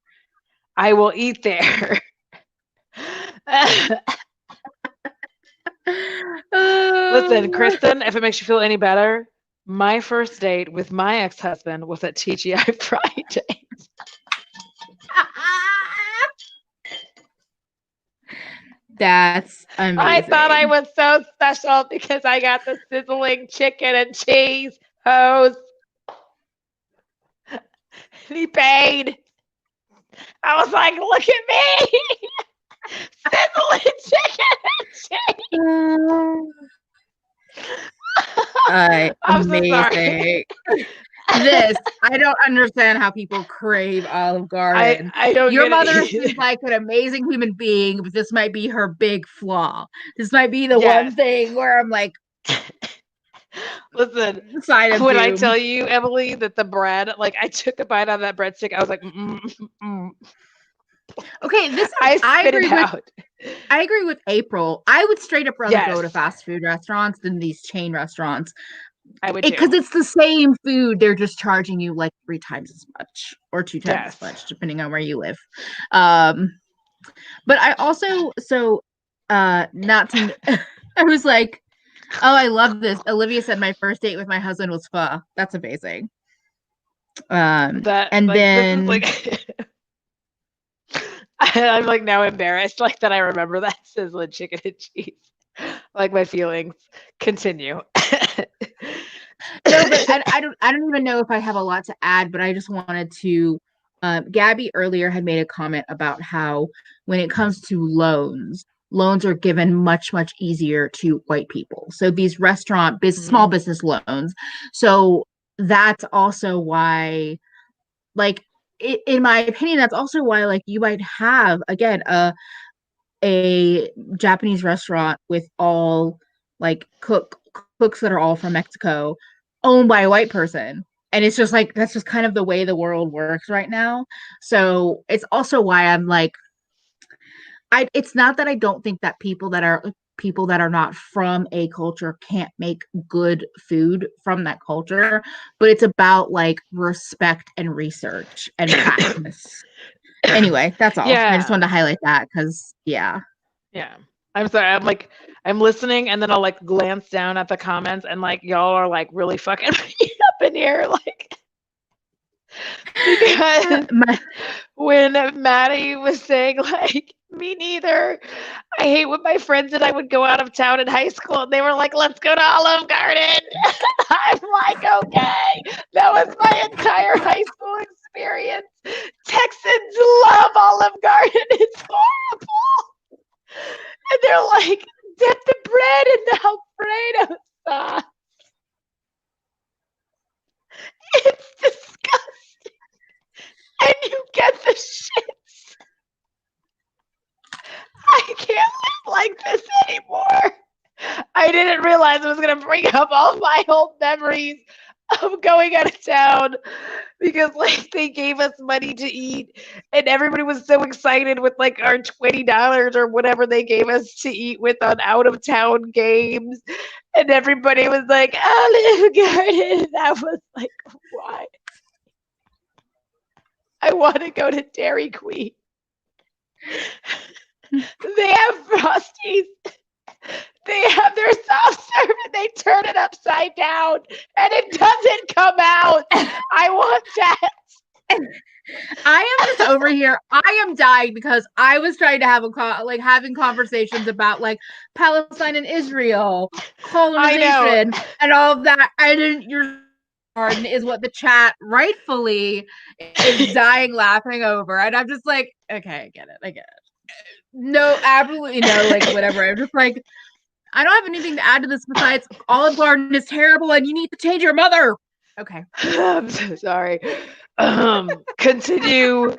I will eat there. Listen, Kristen, if it makes you feel any better, my first date with my ex-husband was at TGI Fridays. That's amazing. I thought I was so special because I got the sizzling chicken and cheese hose. He paid. I was like, look at me. Sizzling chicken and cheese. Amazing. So this, I don't understand how people crave Olive Garden. I don't. Your mother seems like an amazing human being, but this might be her big flaw. This might be the one thing where I'm like, listen, when I tell you, Emily, that the bread, like I took a bite out of that breadstick, I was like, Okay, this I agree with April. I would straight up rather go to fast food restaurants than these chain restaurants. I would because it's the same food. They're just charging you like 3 times as much or 2 times as much, depending on where you live. But I also not to. I was like, oh, I love this. Olivia said my first date with my husband was pho. That's amazing. And then like, I'm like now embarrassed, like that I remember that sizzling chicken and cheese. Like my feelings continue. No, but I don't even know if I have a lot to add, but I just wanted to. Gabby earlier had made a comment about how when it comes to loans are given much easier to white people. So these small business loans. So that's also why, like, in my opinion, that's also why, like, you might have again a Japanese restaurant with all like cooks that are all from Mexico, owned by a white person. And it's just like, that's just kind of the way the world works right now. So it's also why I'm like, it's not that I don't think that people that are not from a culture can't make good food from that culture, but it's about like respect and research and practice. Anyway, that's all. I just wanted to highlight that because I'm sorry. I'm listening, and then I'll like glance down at the comments, and like y'all are like really fucking me up in here, like because when Maddie was saying like, me neither. I hate when my friends and I would go out of town in high school, and they were like, let's go to Olive Garden. I'm like, okay, that was my entire high school experience. Texans love Olive Garden. It's horrible. And they're like, dip the bread in the Alfredo sauce. It's disgusting. And you get the shits. I can't live like this anymore. I didn't realize it was going to bring up all my old memories of going out of town because like they gave us money to eat and everybody was so excited with like our $20 or whatever they gave us to eat with on out of town games, and everybody was like, Olive Garden. I was like, why? I want to go to Dairy Queen. They have Frosties. They have their soft serve and they turn it upside down and it doesn't come out. I want that. I am just over here. I am dying because I was trying to have having conversations about like Palestine and Israel, colonization, and all of that. Your garden is what the chat rightfully is dying laughing over, and I'm just like, okay, I get it. No, absolutely no, like whatever. I'm just like, I don't have anything to add to this besides Olive Garden is terrible and you need to change your mother. Okay. I'm so sorry. Continue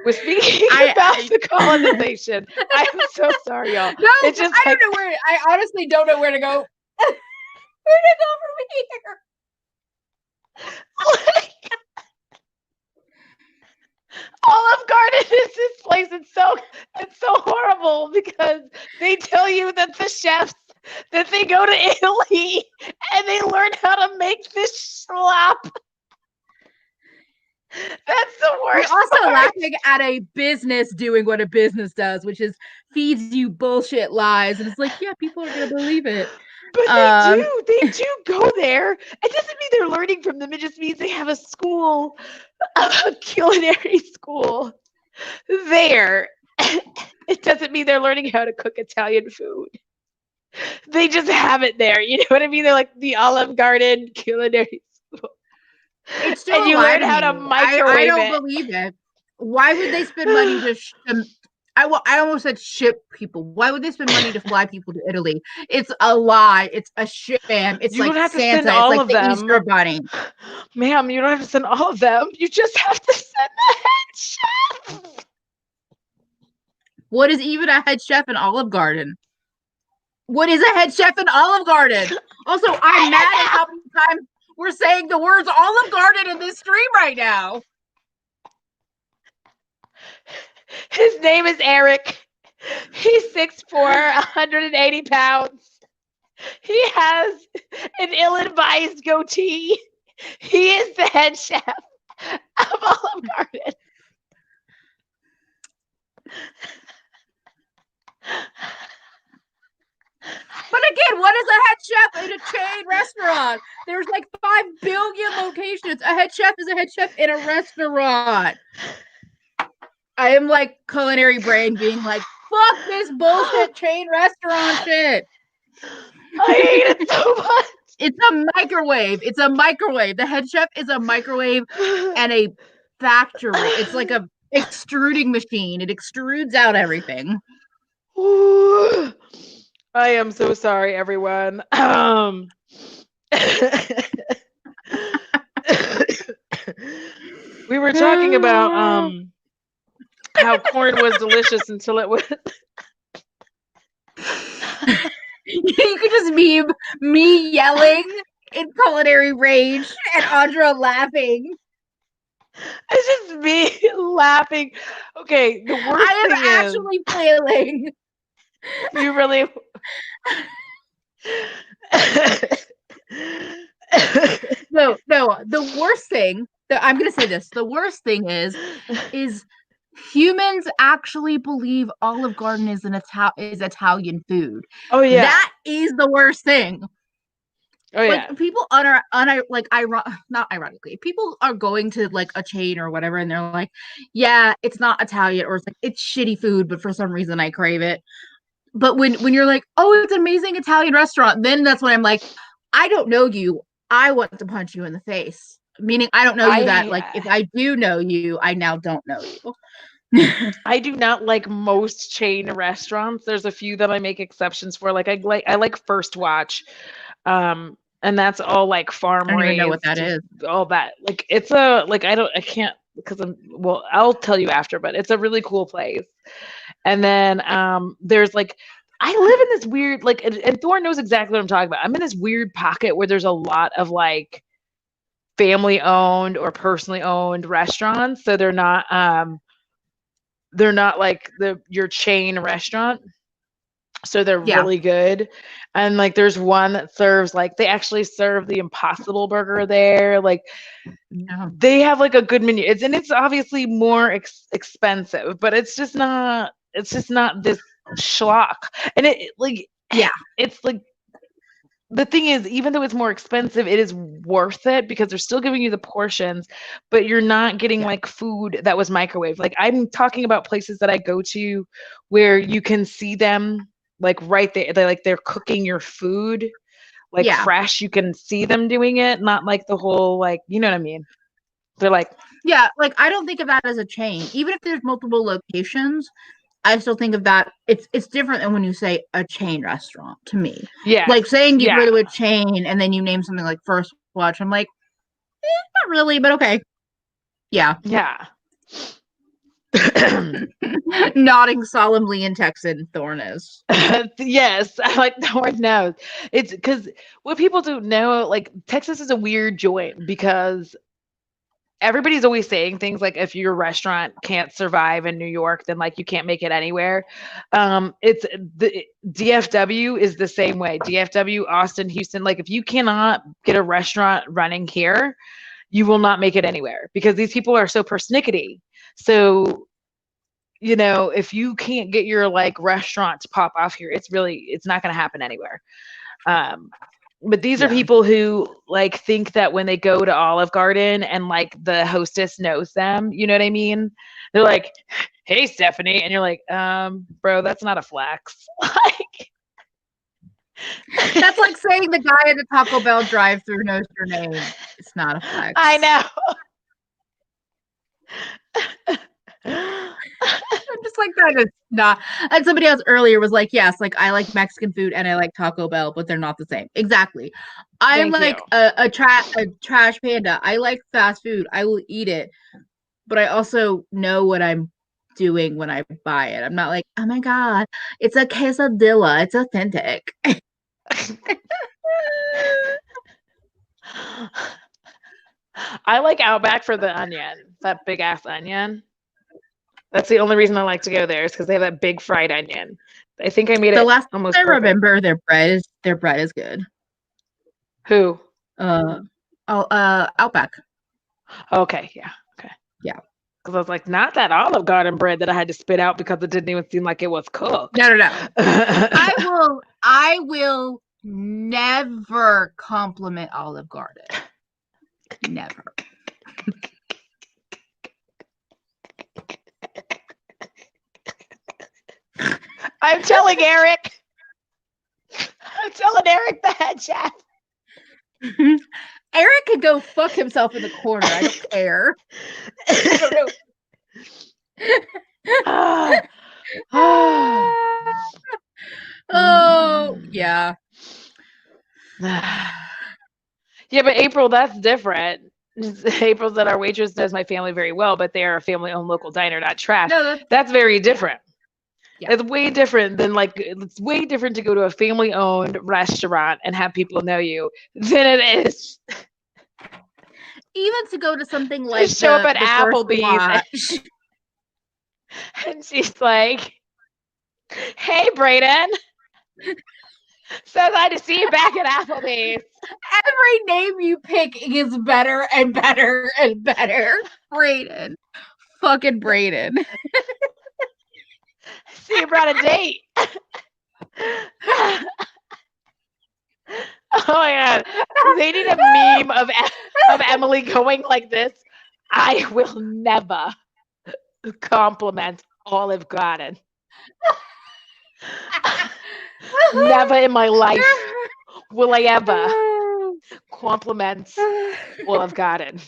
with speaking about the colonization. I'm so sorry, y'all. No, it's just I don't know where. I honestly don't know where to go. Where to go from here? Like, Olive Garden is this place. It's so horrible because they tell you that the chefs that they go to Italy and they learn how to make this slop. That's the worst. We're also part. laughing at a business doing what a business does, which is feeds you bullshit lies, and it's like, yeah, people are gonna believe it. But they do go there. It doesn't mean they're learning from them. It just means they have a school, a culinary school there. It doesn't mean they're learning how to cook Italian food. They just have it there. You know what I mean? They're like the Olive Garden culinary school. It's still and you learn how to microwave I don't believe it. Why would they spend money to I almost said ship people. Why would they spend money to fly people to Italy? It's a lie. It's a sham. It's you like don't have Santa. To send all it's like of the them. Easter Bunny. Ma'am, you don't have to send all of them. You just have to send the head chef. What is even a head chef in Olive Garden? What is a head chef in Olive Garden? Also, I'm mad at how many times we're saying the words Olive Garden in this stream right now. His name is Eric. He's 6'4", 180 pounds. He has an ill-advised goatee. He is the head chef of Olive Garden. But again, what is a head chef in a chain restaurant? There's like 5 billion locations. A head chef is a head chef in a restaurant. I am like culinary brain being like, fuck this bullshit chain restaurant shit. I hate it so much. It's a microwave. It's a microwave. The head chef is a microwave and a factory. It's like a extruding machine. It extrudes out everything. I am so sorry, everyone. We were talking about how corn was delicious until it was. You could just meme me yelling in culinary rage and Audra laughing. It's just me laughing. Okay, the worst I am thing actually flailing. You really. No. The worst thing that I'm gonna say this. The worst thing is humans actually believe Olive Garden is Italian food. Oh yeah, that is the worst thing. Oh yeah, like people not ironically, people are going to like a chain or whatever, and they're like, yeah, it's not Italian, or it's like it's shitty food, but for some reason I crave it. But when you're like, oh, it's an amazing Italian restaurant, then that's when I'm like, I don't know you. I want to punch you in the face. Meaning I don't know you that like if I do know you, I now don't know you. I do not like most chain restaurants. There's a few that I make exceptions for. Like I like First Watch. And that's all like farm raised. I don't even know what that is. All that. Like it's I can't because I'll tell you after, but it's a really cool place. And then there's like I live in this weird like and Thorne knows exactly what I'm talking about. I'm in this weird pocket where there's a lot of like family owned or personally owned restaurants. So they're not like your chain restaurant. So they're really good. And like there's one that serves like they actually serve the Impossible Burger there. Like they have like a good menu. It's obviously more expensive, but it's just not this schlock. And it's like the thing is, even though it's more expensive, it is worth it because they're still giving you the portions, but you're not getting like food that was microwaved. Like I'm talking about places that I go to where you can see them like right there. They're cooking your food like fresh. You can see them doing it, not like the whole like, you know what I mean? They're like, yeah, like I don't think of that as a chain. Even if there's multiple locations, I still think of that. It's different than when you say a chain restaurant to me. Yeah. Like saying you go to a chain and then you name something like First Watch. I'm like, not really, but okay. Yeah. Yeah. Nodding solemnly in Texan, Thorn is. Yes, I like Thorn knows. It's because what people don't know, like Texas is a weird joint because everybody's always saying things like if your restaurant can't survive in New York, then like you can't make it anywhere. It's the DFW is the same way. DFW, Austin, Houston, like if you cannot get a restaurant running here, you will not make it anywhere because these people are so persnickety. So, if you can't get your like restaurant to pop off here, it's not going to happen anywhere. But these are people who like think that when they go to Olive Garden and like the hostess knows them, you know what I mean? They're like, "Hey, Stephanie," and you're like, bro, that's not a flex." Like, that's like saying the guy at the Taco Bell drive-thru knows your name. It's not a flex. I know. I'm just like, that is not. And somebody else earlier was like, yes, like I like Mexican food and I like Taco Bell, but they're not the same. Exactly. I'm like a trash panda. I like fast food. I will eat it, but I also know what I'm doing when I buy it. I'm not like, oh my god, it's a quesadilla. It's authentic. I like Outback for the onion, that big ass onion. That's the only reason I like to go there is because they have that big fried onion. I think I made it. The last almost I perfect. remember their bread is good. Who? Outback. Okay, yeah, okay, yeah. Because I was like, not that Olive Garden bread that I had to spit out because it didn't even seem like it was cooked. No. I will never compliment Olive Garden. Never. I'm telling Eric. I'm telling Eric the head chef. Eric could go fuck himself in the corner. I don't care. I don't know. Oh, yeah. Yeah, but April, that's different. April's that our waitress knows my family very well, but they are a family-owned local diner, not trash. No, that's very different. Yeah. It's way different than it's way different to go to a family-owned restaurant and have people know you than it is. Even to go to something like show up at Applebee's and she's like, "Hey, Brayden. So glad to see you back at Applebee's." Every name you pick is better and better and better. Brayden. Fucking Brayden. See, you brought a date. Oh my god. They need a meme of Emily going like this. "I will never compliment Olive Garden. Never in my life will I ever compliment Olive Garden.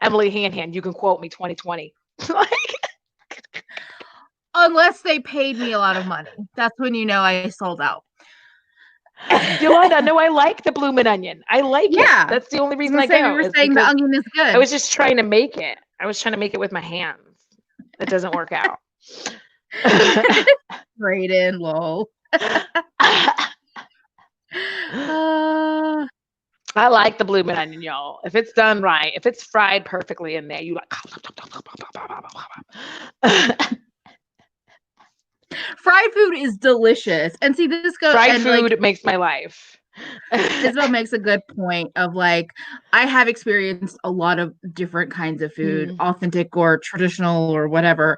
EmilyHanhan, you can quote me 2020. Unless they paid me a lot of money. That's when you know I sold out. Yolanda, no, I like the bloomin' onion. I like it. That's the only reason I go. You were saying the onion is good. I was just trying to make it. I was trying to make it with my hands. It doesn't work out. Brayden, lol. I like the bloomin' onion, y'all. If it's done right, if it's fried perfectly in there, you like. Fried food is delicious. And see, this goes. Fried food makes my life. Isabel makes a good point of like, I have experienced a lot of different kinds of food, authentic or traditional or whatever.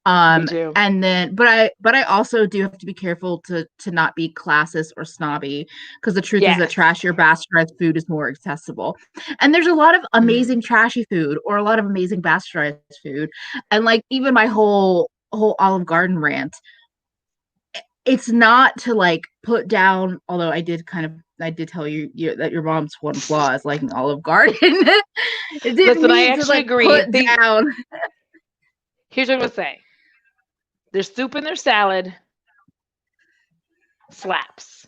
Me too. And then, but I also do have to be careful to not be classist or snobby, because the truth is that trashier bastardized food is more accessible. And there's a lot of amazing trashy food or a lot of amazing bastardized food. And like even my whole Olive Garden rant, it's not to like put down, although I did tell you that your mom's one flaw is liking Olive Garden. Listen, I actually agree. Down. Here's what I'm gonna say. Their soup and their salad slaps.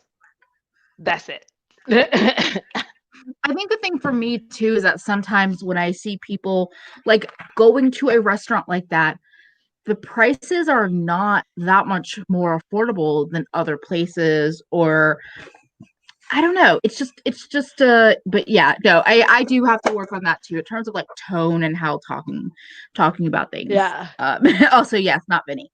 That's it. I think the thing for me too is that sometimes when I see people like going to a restaurant like that, the prices are not that much more affordable than other places, or I don't know. It's just but yeah, no, I do have to work on that too in terms of like tone and how talking about things. Yeah. Also, yes, not Vinny.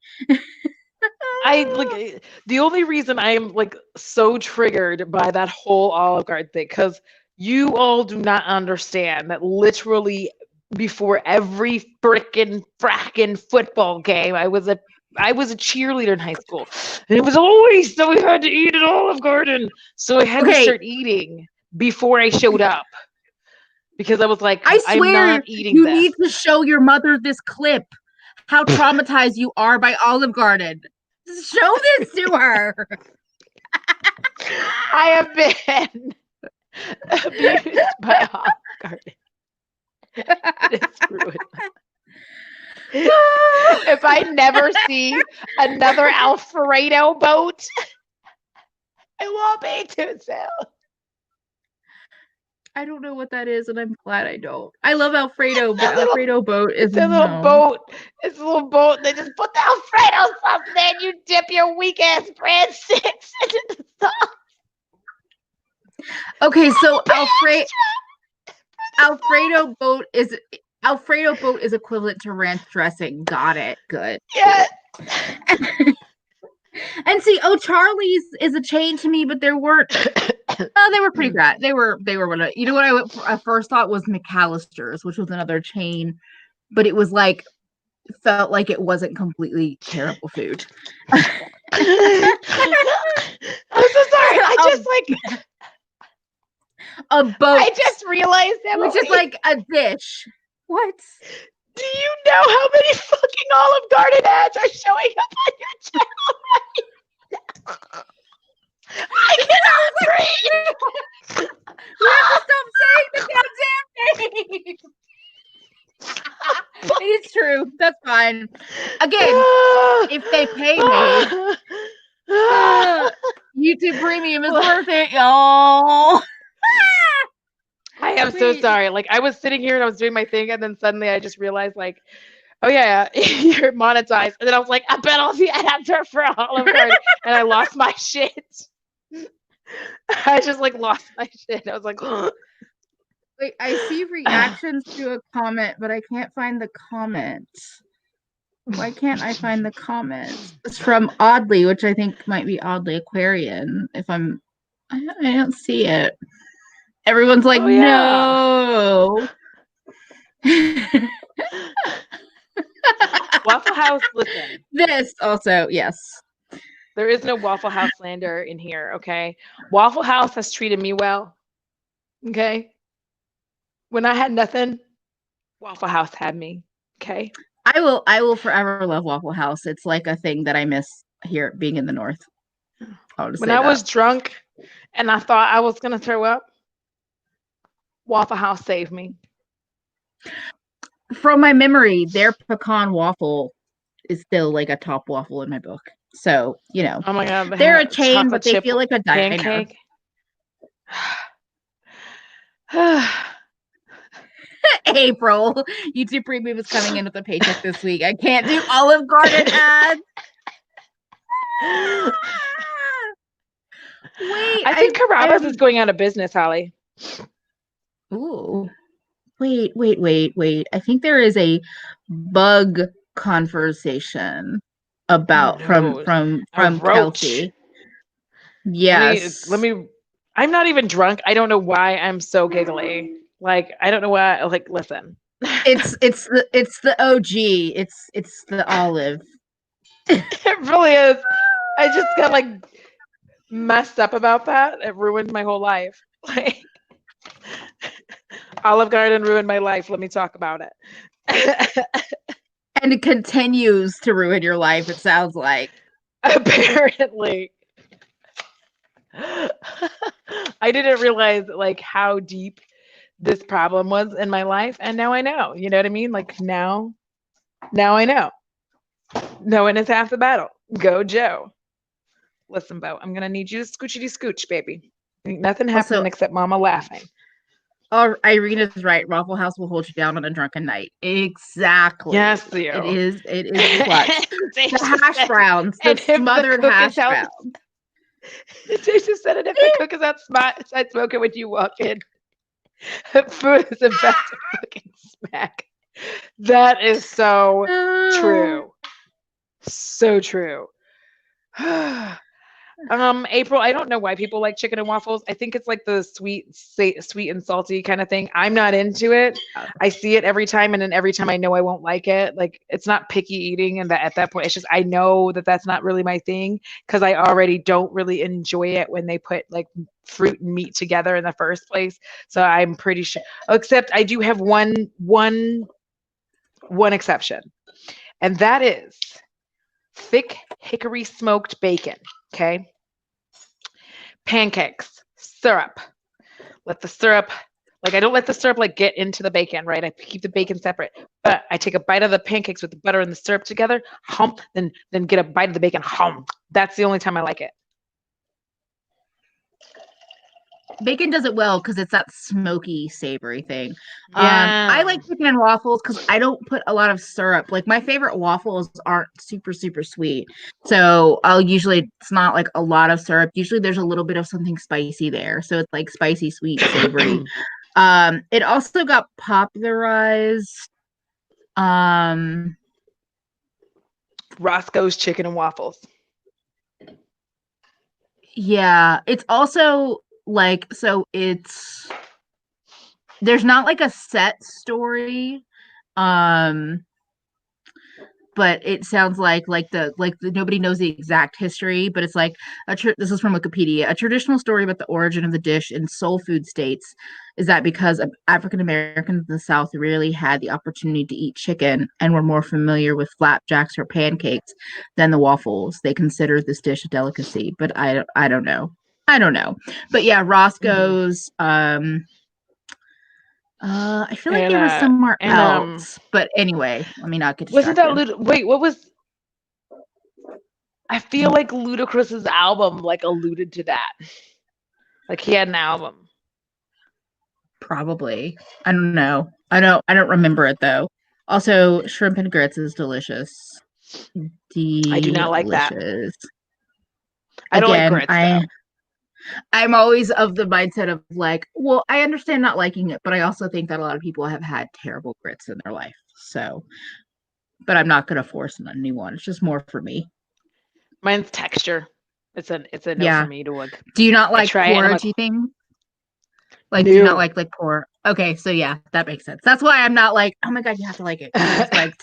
I like the only reason I am like so triggered by that whole Olive Garden thing, because you all do not understand that literally before every frackin' football game, I was a cheerleader in high school, and it was always so we had to eat at Olive Garden, so I had to Okay, start eating before I showed up because I was like, I I'm not swear eating you this. need to show your mother this clip. How traumatized you are by Olive Garden. Show this to her. I have been abused by Olive Garden. It's ruined. If I never see another Alfredo boat, I won't be too soon. I don't know what that is, and I'm glad I don't. I love Alfredo, but Little, Alfredo boat is it's a little no. boat. It's a little boat. They just put the Alfredo sauce in there, and you dip your weak ass breadsticks into the sauce. Okay, so Alfredo boat is equivalent to ranch dressing. Got it. Good. Yeah. And see, Charlie's is a chain to me, but there weren't. Oh, they were pretty great. They were what you know what I first thought was McAllister's, which was another chain, but it was like felt like it wasn't completely terrible food. I'm so sorry. I just like a boat. I just realized that which is like a dish. What? Do you know how many fucking Olive Garden ads are showing up on your channel right now? I cannot breathe. We have to stop saying the goddamn name. It's true. That's fine. Again, if they pay me, YouTube Premium is worth it, y'all. I am so sorry. Like I was sitting here and I was doing my thing, and then suddenly I just realized, like, oh yeah, you're monetized. And then I was like, I bet all the ads are for Olive Garden, and I lost my shit. I just like lost my shit. I was like, wait, I see reactions to a comment, but I can't find the comment. Why can't I find the comment? It's from Oddly, which I think might be Oddly Aquarian. I don't see it. Everyone's like, oh, yeah. no. Waffle House, listen. This also, yes. There is no Waffle House slander in here, okay? Waffle House has treated me well, okay? When I had nothing, Waffle House had me, okay? I will forever love Waffle House. It's like a thing that I miss here being in the North. When I was drunk and I thought I was going to throw up, Waffle House saved me. From my memory, their pecan waffle is still like a top waffle in my book. So, you know. Oh my God. They're a chain, but they feel like a diner. Pancake. April, YouTube Premium is coming in with a paycheck this week. I can't do Olive Garden ads. Wait, I think Carrabba's is going out of business, Holly. Ooh. Wait. I think there is a bug conversation about from Kelsey. Yes. Let me I'm not even drunk. I don't know why I'm so giggly. Like I don't know why. Like listen. It's the OG. It's the olive. It really is. I just got like messed up about that. It ruined my whole life. Like Olive Garden ruined my life. Let me talk about it. And it continues to ruin your life, it sounds like. Apparently. I didn't realize like how deep this problem was in my life, and now I know. You know what I mean? Like now I know. Knowing is half the battle. Go Joe. Listen, Bo, I'm gonna need you to scoochity scooch, baby. Ain't nothing happening except Mama laughing. Oh, Irina's right. Waffle House will hold you down on a drunken night. Exactly. Yes, Theo. It is clutch. Dave The just hash said, browns, the and if the smothered cook is hash out, browns. Dave just said it. If the cook is outside smoking when you walk in, food is about to fucking smack. That is so true. So true. April, I don't know why people like chicken and waffles. I think it's like the sweet and salty kind of thing. I'm not into it. I see it every time, and then every time I know I won't like it. Like it's not picky eating, and that at that point, it's just I know that that's not really my thing because I already don't really enjoy it when they put like fruit and meat together in the first place. So I'm pretty sure. Except I do have one exception, and that is thick hickory smoked bacon. Okay. Pancakes, syrup. Let the syrup, like I don't let the syrup like get into the bacon, right? I keep the bacon separate. But I take a bite of the pancakes with the butter and the syrup together, hump, then get a bite of the bacon, hump. That's the only time I like it. Bacon does it well because it's that smoky, savory thing. Yeah. I like chicken and waffles because I don't put a lot of syrup. Like my favorite waffles aren't super, super sweet. So I'll usually it's not like a lot of syrup. Usually there's a little bit of something spicy there. So it's like spicy, sweet, savory. It also got popularized. Roscoe's Chicken and Waffles. Yeah, it's also like so it's there's not like a set story. Um but it sounds like the nobody knows the exact history, but it's like this is from Wikipedia. A traditional story about the origin of the dish in soul food states is that because African Americans in the South rarely had the opportunity to eat chicken and were more familiar with flapjacks or pancakes than the waffles, they considered this dish a delicacy. But I don't know. I don't know. But yeah, Roscoe's I feel like they were somewhere else. But anyway, let me not get wasn't distracted. that wait, what was I feel like Ludacris's album like alluded to that. Like he had an album. Probably. I don't know. I don't remember it though. Also, shrimp and grits is delicious. I do not like that. Delicious. I don't like Again, grits though. I'm always of the mindset of like, well, I understand not liking it, but I also think that a lot of people have had terrible grits in their life. So, but I'm not going to force anyone. It's just more for me. Mine's texture. It's a no for me to look. Do you not I like try it and I'm like, porridgey things? Like, do you not no. like pork? Okay, so yeah, that makes sense. That's why I'm not like, oh my god, you have to like it. It's like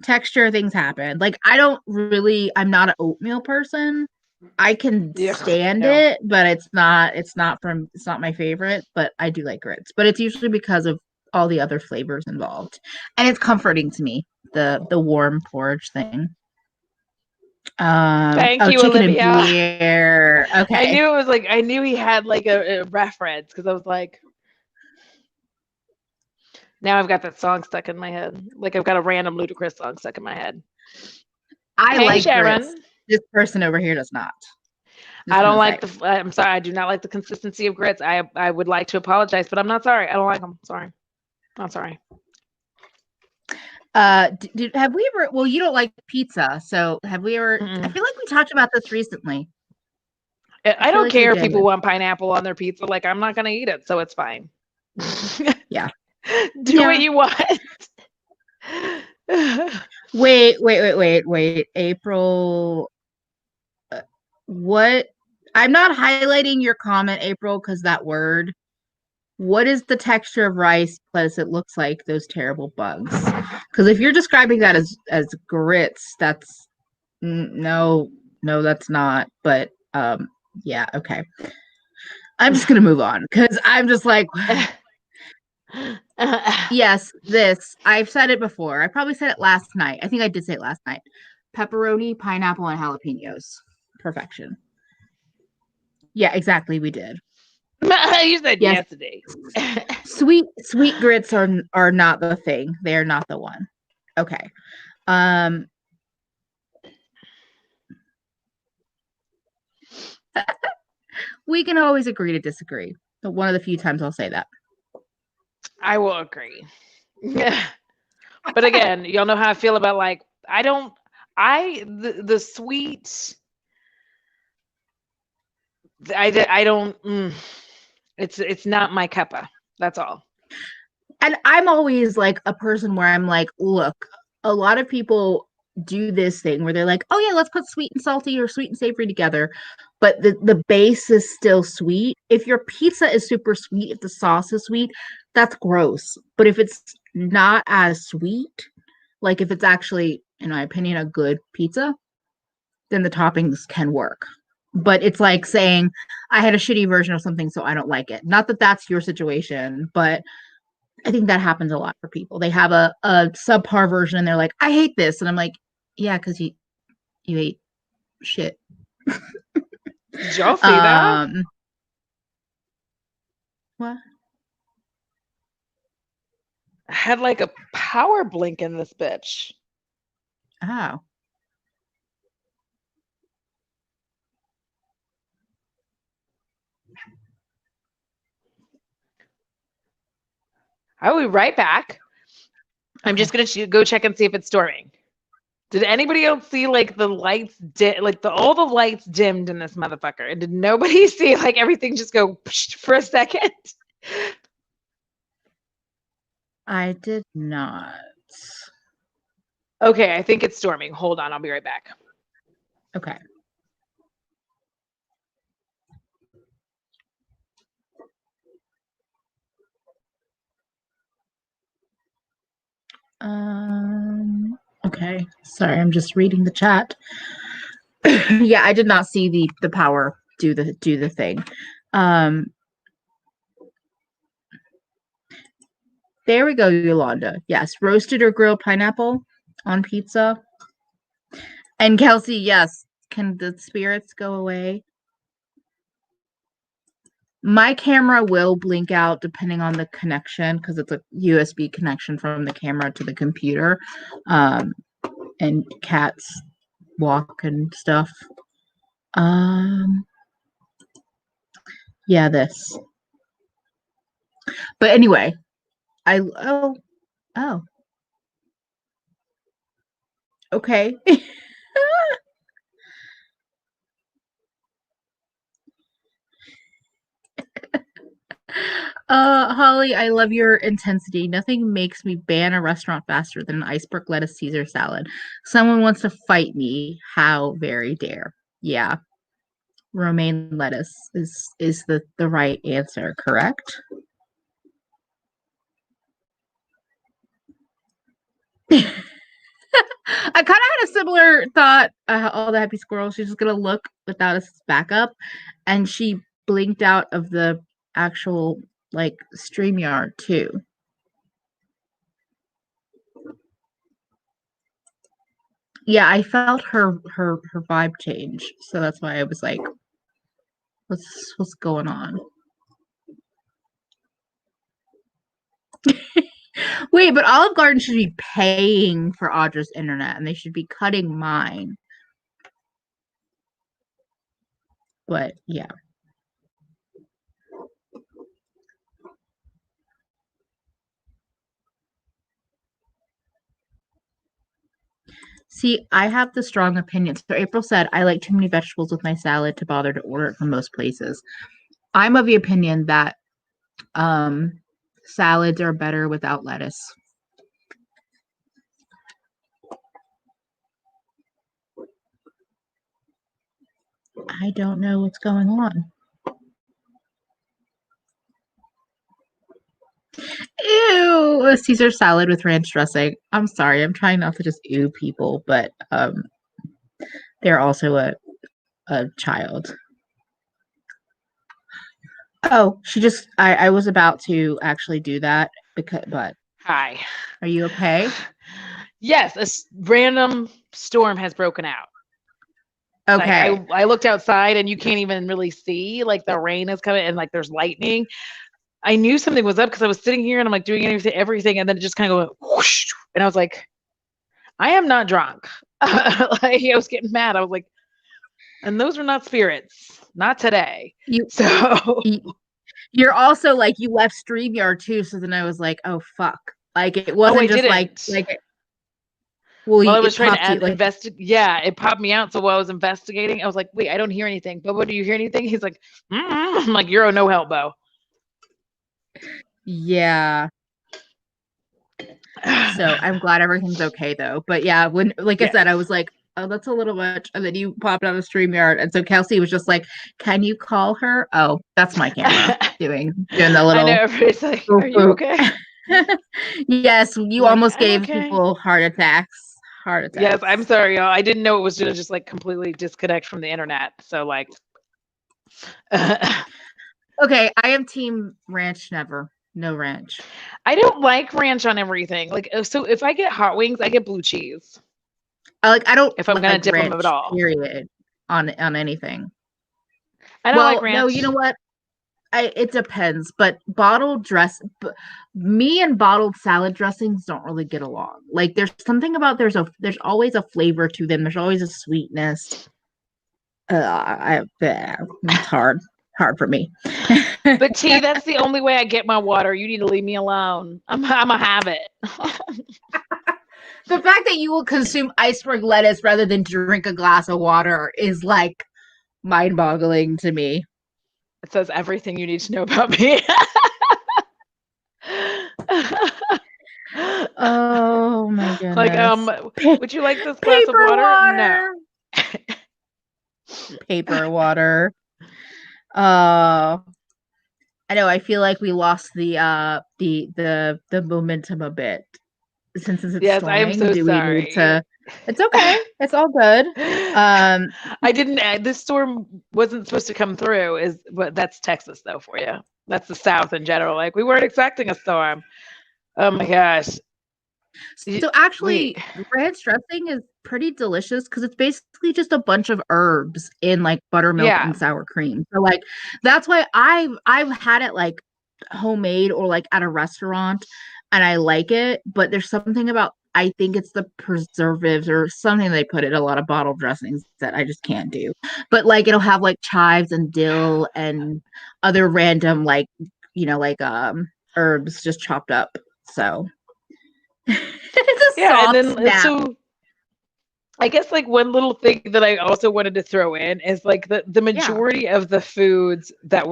texture things happen. Like I don't really, I'm not an oatmeal person. I can stand No. it, but it's not my favorite, but I do like grits. But it's usually because of all the other flavors involved. And it's comforting to me, the warm porridge thing. Thank you, chicken Olivia. and beer. Okay. I knew it was like I knew he had like a reference because I was like, now I've got that song stuck in my head. Like I've got a random Ludacris song stuck in my head. I hey, like Sharon. grits. This person over here does not. I don't like I'm sorry. I do not like the consistency of grits. I would like to apologize, but I'm not sorry. I don't like them. Sorry. Not sorry. Have we ever, well, you don't like pizza, so have we ever, I feel like we talked about this recently. I don't care if people want pineapple on their pizza. Like, I'm not going to eat it, so it's fine. Yeah. Do what you want. Wait. April. What? I'm not highlighting your comment, April, because that word. What is the texture of rice plus it looks like those terrible bugs? Because if you're describing that as grits, that's no, that's not. But yeah, okay. I'm just gonna move on because I'm just like yes, this I've said it before. I probably said it last night. I think I did say it last night. Pepperoni, pineapple, and jalapenos. Perfection. Yeah, exactly. We did. You said yesterday. Sweet grits are not the thing. They are not the one. Okay. We can always agree to disagree. But one of the few times I'll say that. I will agree. But again, y'all know how I feel about like the sweet. I don't. It's not my cuppa. That's all. And I'm always like a person where I'm like, look, a lot of people do this thing where they're like, oh yeah, let's put sweet and salty or sweet and savory together, but the base is still sweet. If your pizza is super sweet, if the sauce is sweet, that's gross. But if it's not as sweet, like if it's actually, in my opinion, a good pizza, then the toppings can work. But it's like saying I had a shitty version of something, so I don't like it. Not that that's your situation, but I think that happens a lot for people. They have a subpar version and they're like, I hate this. And I'm like, yeah, because you ate shit. Did y'all see that? What? I had like a power blink in this bitch. Oh. I will be right back. I'm Okay. just gonna go check and see if it's storming. Did anybody else see like the lights all the lights dimmed in this motherfucker? And did nobody see like everything just go for a second? I did not. Okay, I think it's storming. Hold on, I'll be right back. Okay. Okay. Sorry, I'm just reading the chat. Yeah, I did not see the power do the thing. There we go, Yolanda. Yes, roasted or grilled pineapple on pizza. And Kelsey, yes. Can the spirits go away? My camera will blink out depending on the connection because it's a USB connection from the camera to the computer. And cats walk and stuff. Yeah, this. But anyway, oh. Okay. Holly, I love your intensity. Nothing makes me ban a restaurant faster than an iceberg lettuce Caesar salad. Someone wants to fight me. How very dare. Yeah. Romaine lettuce is the right answer, correct? I kind of had a similar thought. All the happy squirrels. She's just gonna look without a backup, and she blinked out of the actual like StreamYard too. Yeah, I felt her vibe change, so that's why I was like, what's going on? Wait, but Olive Garden should be paying for Audra's internet, and they should be cutting mine. But yeah. See, I have the strong opinion. So April said, I like too many vegetables with my salad to bother to order it from most places. I'm of the opinion that salads are better without lettuce. I don't know what's going on. Ew, a Caesar salad with ranch dressing. I'm sorry, I'm trying not to just ew people, but they're also a child. Oh, I was about to actually do that but Hi. Are you okay? Yes, a random storm has broken out. Okay. Like, I looked outside and you can't even really see, like the rain is coming and like there's lightning. I knew something was up because I was sitting here and I'm like doing everything, and then it just kind of went whoosh, and I was like, I am not drunk. Like I was getting mad. I was like, and those were not spirits, not today. You're also like you left StreamYard too, so then I was like, oh fuck. Like it Oh, I wasn't just didn't. well, While I was it trying popped you to like yeah, it popped me out. So while I was investigating, I was like, wait, I don't hear anything. But what do you hear anything? He's like, I'm like, you're a no help, Bo. yeah. So I'm glad everything's okay though. But yeah, when like I Yes. said, I was like, oh, that's a little much. And then you popped out of StreamYard. And so Kelsey was just like, can you call her? Oh, that's my camera doing the I know little everybody's like, boop, are you boop. okay? Yes, I'm you like, almost I'm gave okay. people heart attacks. Heart Yes, attacks. I'm sorry, y'all. I didn't know it was gonna just like completely disconnect from the internet. So like Okay, I am team ranch never. No ranch. I don't like ranch on everything. Like so if I get hot wings, I get blue cheese. I don't If I'm gonna like dip them at ranch, all. period, on anything. I don't like Well, no, you ranch. know what? It depends, but me and bottled salad dressings don't really get along. Like there's something about there's always a flavor to them. There's always a sweetness. It's hard for me. But T, that's the only way I get my water. You need to leave me alone. I'm a habit. The fact that you will consume iceberg lettuce rather than drink a glass of water is like mind-boggling to me. It says everything you need to know about me. Oh my Like, goodness. would you like this glass of Paper water? No. water. Paper water. Uh I know I feel like we lost the momentum a bit since it's Yes, I am storming. so Do we need sorry. to It's okay. It's all good. Um I didn't. This storm wasn't supposed to come through. But that's Texas though for you. That's the South in general. Like we weren't expecting a storm. Oh my gosh. So We actually, ranch dressing is pretty delicious because it's basically just a bunch of herbs in like buttermilk yeah. and sour cream. So like that's why I've had it like homemade or like at a restaurant and I like it, but there's something about I think it's the preservatives or something they put in a lot of bottle dressings that I just can't do. But like it'll have like chives and dill and other random like like herbs just chopped up. So it's a Yeah, and soft then snap. so I guess like one little thing that I also wanted to throw in is like the Yeah. majority of the foods that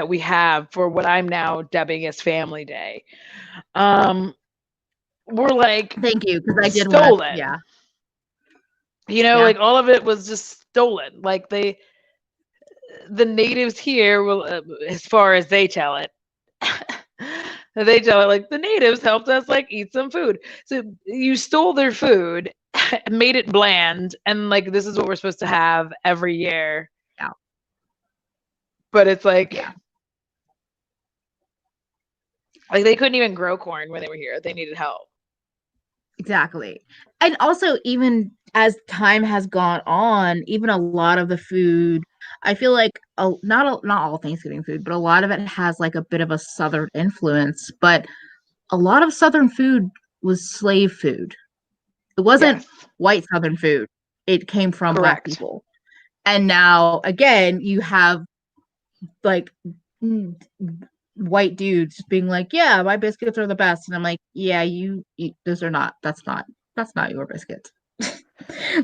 we have for what I'm now dubbing as Family Day, were like Thank you, because I did want to. stolen. Yeah. You know, Yeah. like all of it was just stolen. Like the natives here will, as far as they tell it, they tell it like the natives helped us like eat some food. So you stole their food, made it bland, and like this is what we're supposed to have every year. Yeah. But it's like, Yeah. like they couldn't even grow corn when they were here. They needed help. Exactly. And also, even as time has gone on, even a lot of the food, I feel like not all Thanksgiving food, but a lot of it has like a bit of a Southern influence. But a lot of Southern food was slave food. It wasn't Yes, white Southern food. It came from Black correct. people. And now, again, you have like white dudes being like, "Yeah, my biscuits are the best," and I'm like, "Yeah, those are not. That's not your biscuits."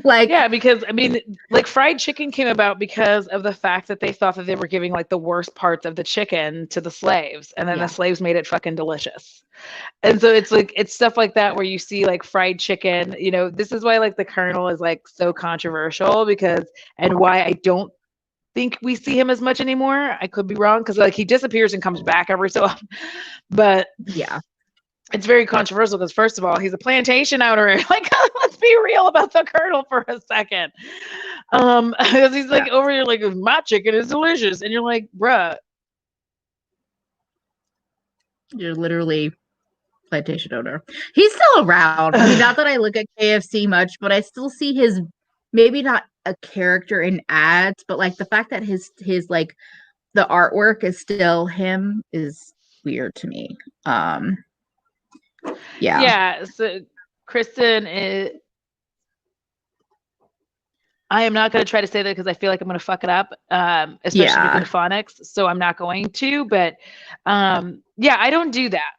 Like, Yeah, because I mean, like fried chicken came about because of the fact that they thought that they were giving like the worst parts of the chicken to the slaves, and then the yeah, slaves made it fucking delicious. And so it's like it's stuff like that where you see like fried chicken. You know, this is why like the Colonel is like so controversial because and why I don't think we see him as much anymore. I could be wrong because like he disappears and comes back every so often, but yeah, it's very controversial because first of all he's a plantation owner. Like let's be real about the Colonel for a second. Because he's yeah. like over here like my chicken is delicious and you're like bruh. You're literally plantation owner. He's still around. I mean, not that I look at KFC much, but I still see his maybe not a character in ads, but like the fact that his like the artwork is still him is weird to me. Yeah. Yeah, so Kristen is I am not going to try to say that because I feel like I'm going to fuck it up, especially with the phonics. So I'm not going to. But yeah, I don't do that.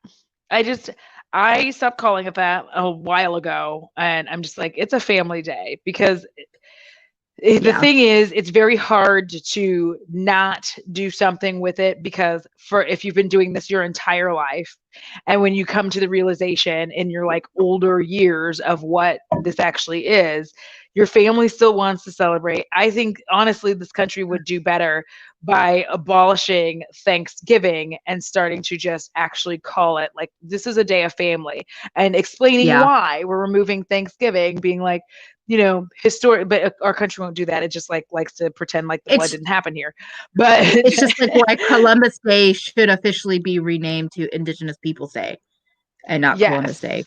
I stopped calling it that a while ago, and I'm just like, it's a family day because the thing is, it's very hard to not do something with it because if you've been doing this your entire life, and when you come to the realization in your like older years of what this actually is, your family still wants to celebrate. I think honestly, this country would do better by abolishing Thanksgiving and starting to just actually call it like this is a day of family and explaining why we're removing Thanksgiving, being like, you know, historic, but our country won't do that. It just like likes to pretend like the blood didn't happen here. But it's just like why Columbus Day should officially be renamed to Indigenous Peoples Day and not Columbus Day.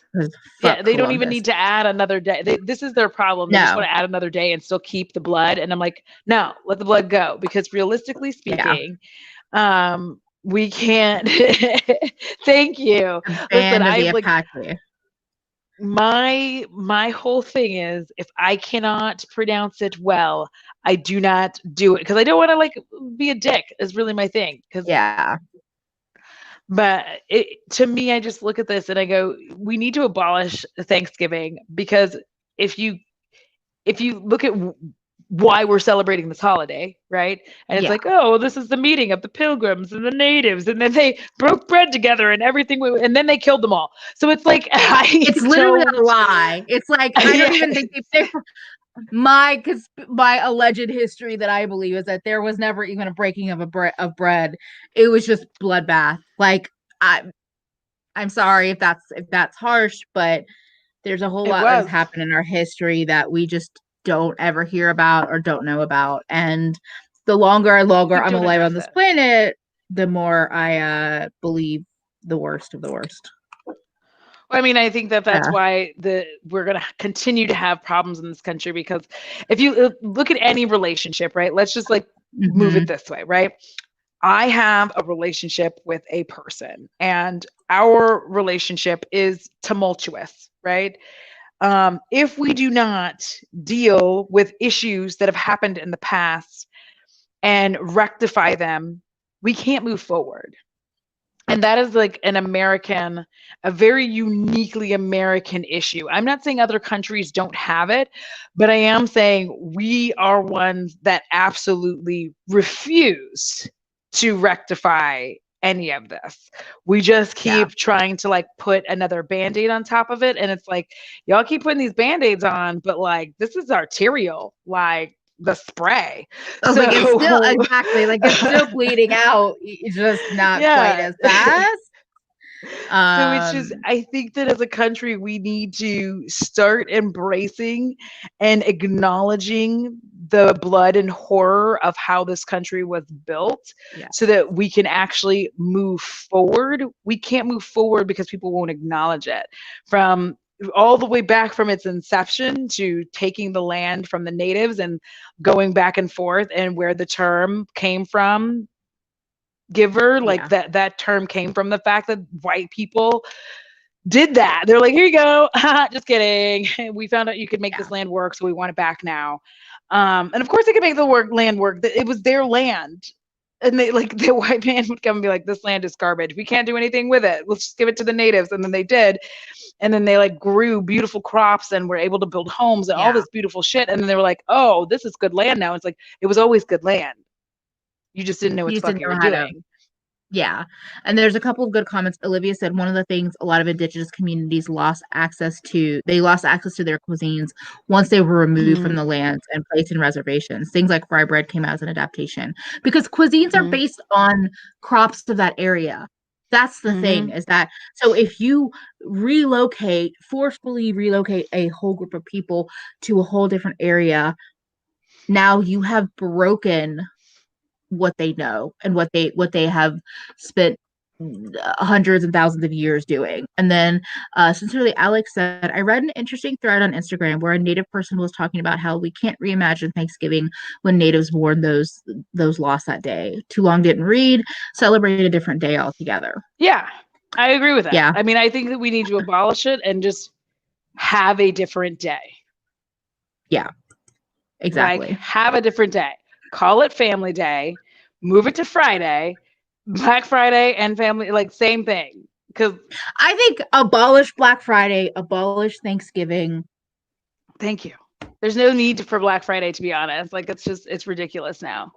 Yeah, they don't even need to add another day. This is their problem. They just want to add another day and still keep the blood. And I'm like, no, let the blood go, because realistically speaking, we can't. Thank you. Listen, I like. My whole thing is if I cannot pronounce it well, I do not do it because I don't want to like be a dick is really my thing. But to me, I just look at this and I go, we need to abolish Thanksgiving because if you look at why we're celebrating this holiday, right? And it's like, oh, this is the meeting of the pilgrims and the natives, and then they broke bread together and everything, and then they killed them all. So it's like, it's literally a lie. It's like, I don't even think my alleged history that I believe is that there was never even a breaking of bread. It was just bloodbath. Like I'm sorry if that's harsh, but there's a whole lot that's happened in our history that we just don't ever hear about or don't know about. And the longer I'm alive on this planet, the more I believe the worst of the worst. I mean, I think that's why we're going to continue to have problems in this country, because if you look at any relationship, right? Let's just like move it this way, right? I have a relationship with a person and our relationship is tumultuous, right? If we do not deal with issues that have happened in the past and rectify them, we can't move forward. And that is like a very uniquely American issue. I'm not saying other countries don't have it, but I am saying we are ones that absolutely refuse to rectify any of this. We just keep trying to like put another Band-Aid on top of it. And it's like, y'all keep putting these Band-Aids on, but like, this is arterial, like the spray. So like it's still exactly like it's still bleeding out, just not quite as fast. So it's just, I think that as a country, we need to start embracing and acknowledging the blood and horror of how this country was built so that we can actually move forward. We can't move forward because people won't acknowledge it. From all the way back from its inception to taking the land from the natives and going back and forth, and where the term came from, giver, like that term came from the fact that white people did that. They're like, here you go. Just kidding. We found out you could make this land work, so we want it back now. And of course they could make the land work. It was their land. And they like the white man would come and be like, this land is garbage. We can't do anything with it. Let's just give it to the natives. And then they did. And then they like grew beautiful crops and were able to build homes and all this beautiful shit. And then they were like, oh, this is good land now. It's like, it was always good land. You just didn't know what the fuck you were doing. Yeah. And there's a couple of good comments. Olivia said one of the things a lot of indigenous communities lost access to their cuisines once they were removed from the lands and placed in reservations. Things like fry bread came out as an adaptation because cuisines are based on crops of that area. That's the thing, is that so if you forcefully relocate a whole group of people to a whole different area, now you have broken what they know and what they have spent hundreds and thousands of years doing. And then sincerely, Alex said, I read an interesting thread on Instagram where a native person was talking about how we can't reimagine Thanksgiving when natives mourned those lost that day. Too long didn't read, celebrate a different day altogether. Yeah, I agree with that. Yeah. I mean, I think that we need to abolish it and just have a different day. Yeah. Exactly. Like, have a different day. Call it Family Day. Move it to Friday. Black Friday and family, like, same thing. Because I think abolish Black Friday, abolish Thanksgiving. thank you. There's no need for Black Friday, to be honest. Like, it's ridiculous now.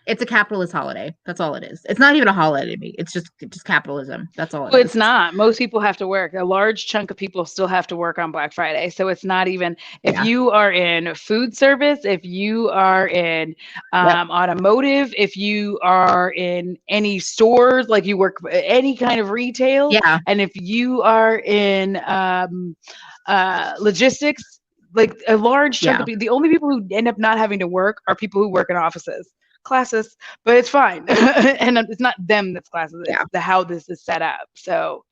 It's a capitalist holiday. That's all it is. It's not even a holiday to me. It's just capitalism. That's all it Well, is. it's not. Most people have to work. A large chunk of people still have to work on Black Friday. So it's not even, if you are in food service, if you are in automotive, if you are in any stores, like you work any kind of retail, and if you are in logistics, like a large chunk of people, the only people who end up not having to work are people who work in offices. Classist, but it's fine. And it's not them that's classist, it's how this is set up. So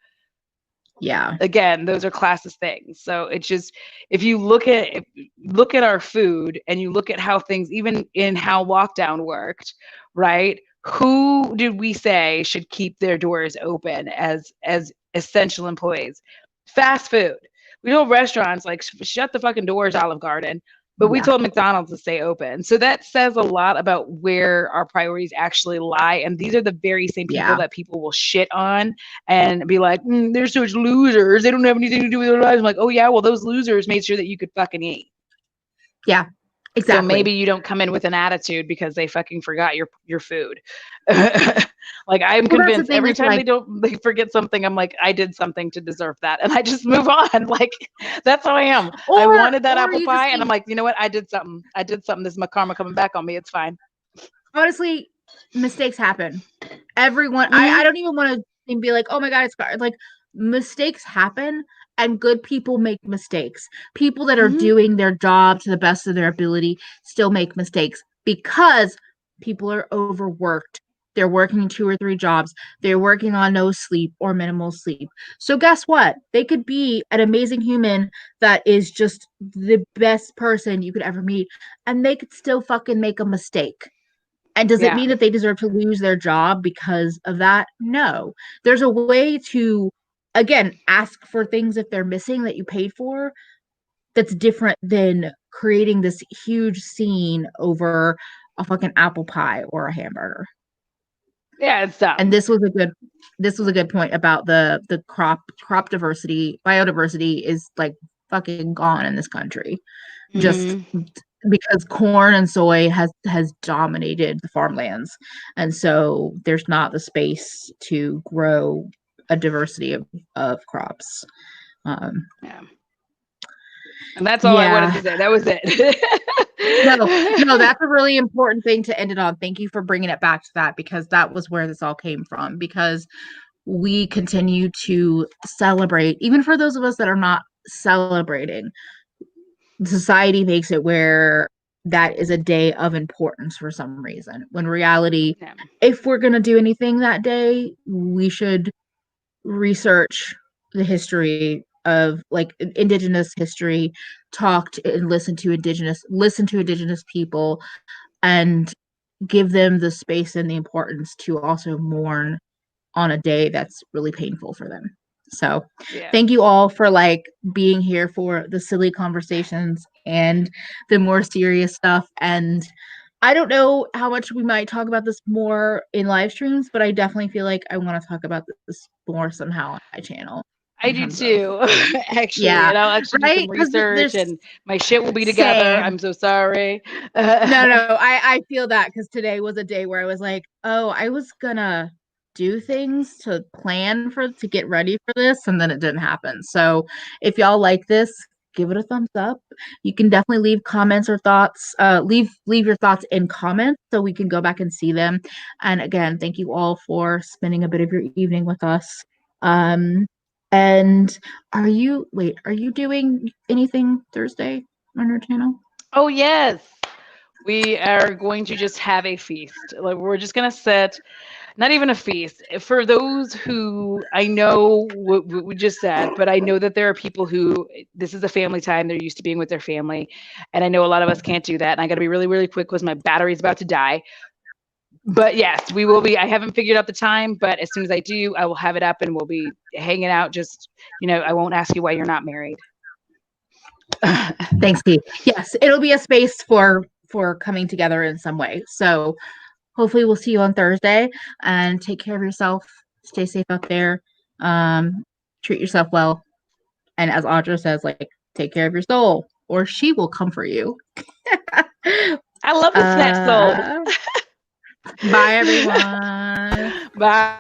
again, those are classist things. So it's just, if you look at our food and you look at how things, even in how lockdown worked, right? Who did we say should keep their doors open as essential employees? Fast food. We told restaurants, like, shut the fucking doors, Olive Garden. But we told McDonald's to stay open. So that says a lot about where our priorities actually lie. And these are the very same people that people will shit on and be like, they're such losers. They don't have anything to do with their lives. I'm like, oh yeah, well, those losers made sure that you could fucking eat. Yeah, exactly. So maybe you don't come in with an attitude because they fucking forgot your food. Like, I'm convinced every time they forget something, I'm like, I did something to deserve that, and I just move on. Like, that's how I am. I wanted that apple pie, and I'm like, you know what? I did something. This is my karma coming back on me. It's fine. Honestly, mistakes happen. Everyone, I don't even want to be like, oh my God, it's like, mistakes happen, and good people make mistakes. People that are doing their job to the best of their ability still make mistakes because people are overworked. They're working 2 or 3 jobs. They're working on no sleep or minimal sleep. So guess what? They could be an amazing human that is just the best person you could ever meet, and they could still fucking make a mistake. And does it mean that they deserve to lose their job because of that? No. There's a way to, again, ask for things if they're missing that you paid for. That's different than creating this huge scene over a fucking apple pie or a hamburger. Yeah, it's dumb. And this was a good point about the crop diversity. Biodiversity is like fucking gone in this country. Just because corn and soy has dominated the farmlands, and so there's not the space to grow a diversity of crops. And that's all I wanted to say. That was it. No, that's a really important thing to end it on. Thank you for bringing it back to that, because that was where this all came from. Because we continue to celebrate, even for those of us that are not celebrating. Society makes it where that is a day of importance for some reason, when reality, if we're going to do anything that day, we should research the history of, like, indigenous history, talk to and listen to indigenous people, and give them the space and the importance to also mourn on a day that's really painful for them. So thank you all for, like, being here for the silly conversations and the more serious stuff. And I don't know how much we might talk about this more in live streams, but I definitely feel like I want to talk about this more somehow on my channel. I do too, actually. And I'll actually do some research, and my shit will be together. I'm so sorry. No, I feel that, because today was a day where I was like, oh, I was gonna do things to get ready for this, and then it didn't happen. So if y'all like this, give it a thumbs up. You can definitely leave comments or thoughts. Leave your thoughts in comments so we can go back and see them. And again, thank you all for spending a bit of your evening with us. And are you doing anything Thursday on your channel? Oh yes, we are going to just have a feast. Like, we're just gonna sit. Not even a feast. For those who, I know what we just said, but I know that there are people who, this is a family time. They're used to being with their family. And I know a lot of us can't do that. And I got to be really, really quick because my battery's about to die. But yes, we will be. I haven't figured out the time, but as soon as I do, I will have it up and we'll be hanging out. Just, I won't ask you why you're not married. Thanks, Steve. Yes, it'll be a space for for coming together in some way. So hopefully we'll see you on Thursday, and take care of yourself. Stay safe out there. Treat yourself well. And as Audra says, like, take care of your soul, or she will comfort you. I love the snack soul. Bye, everyone. Bye.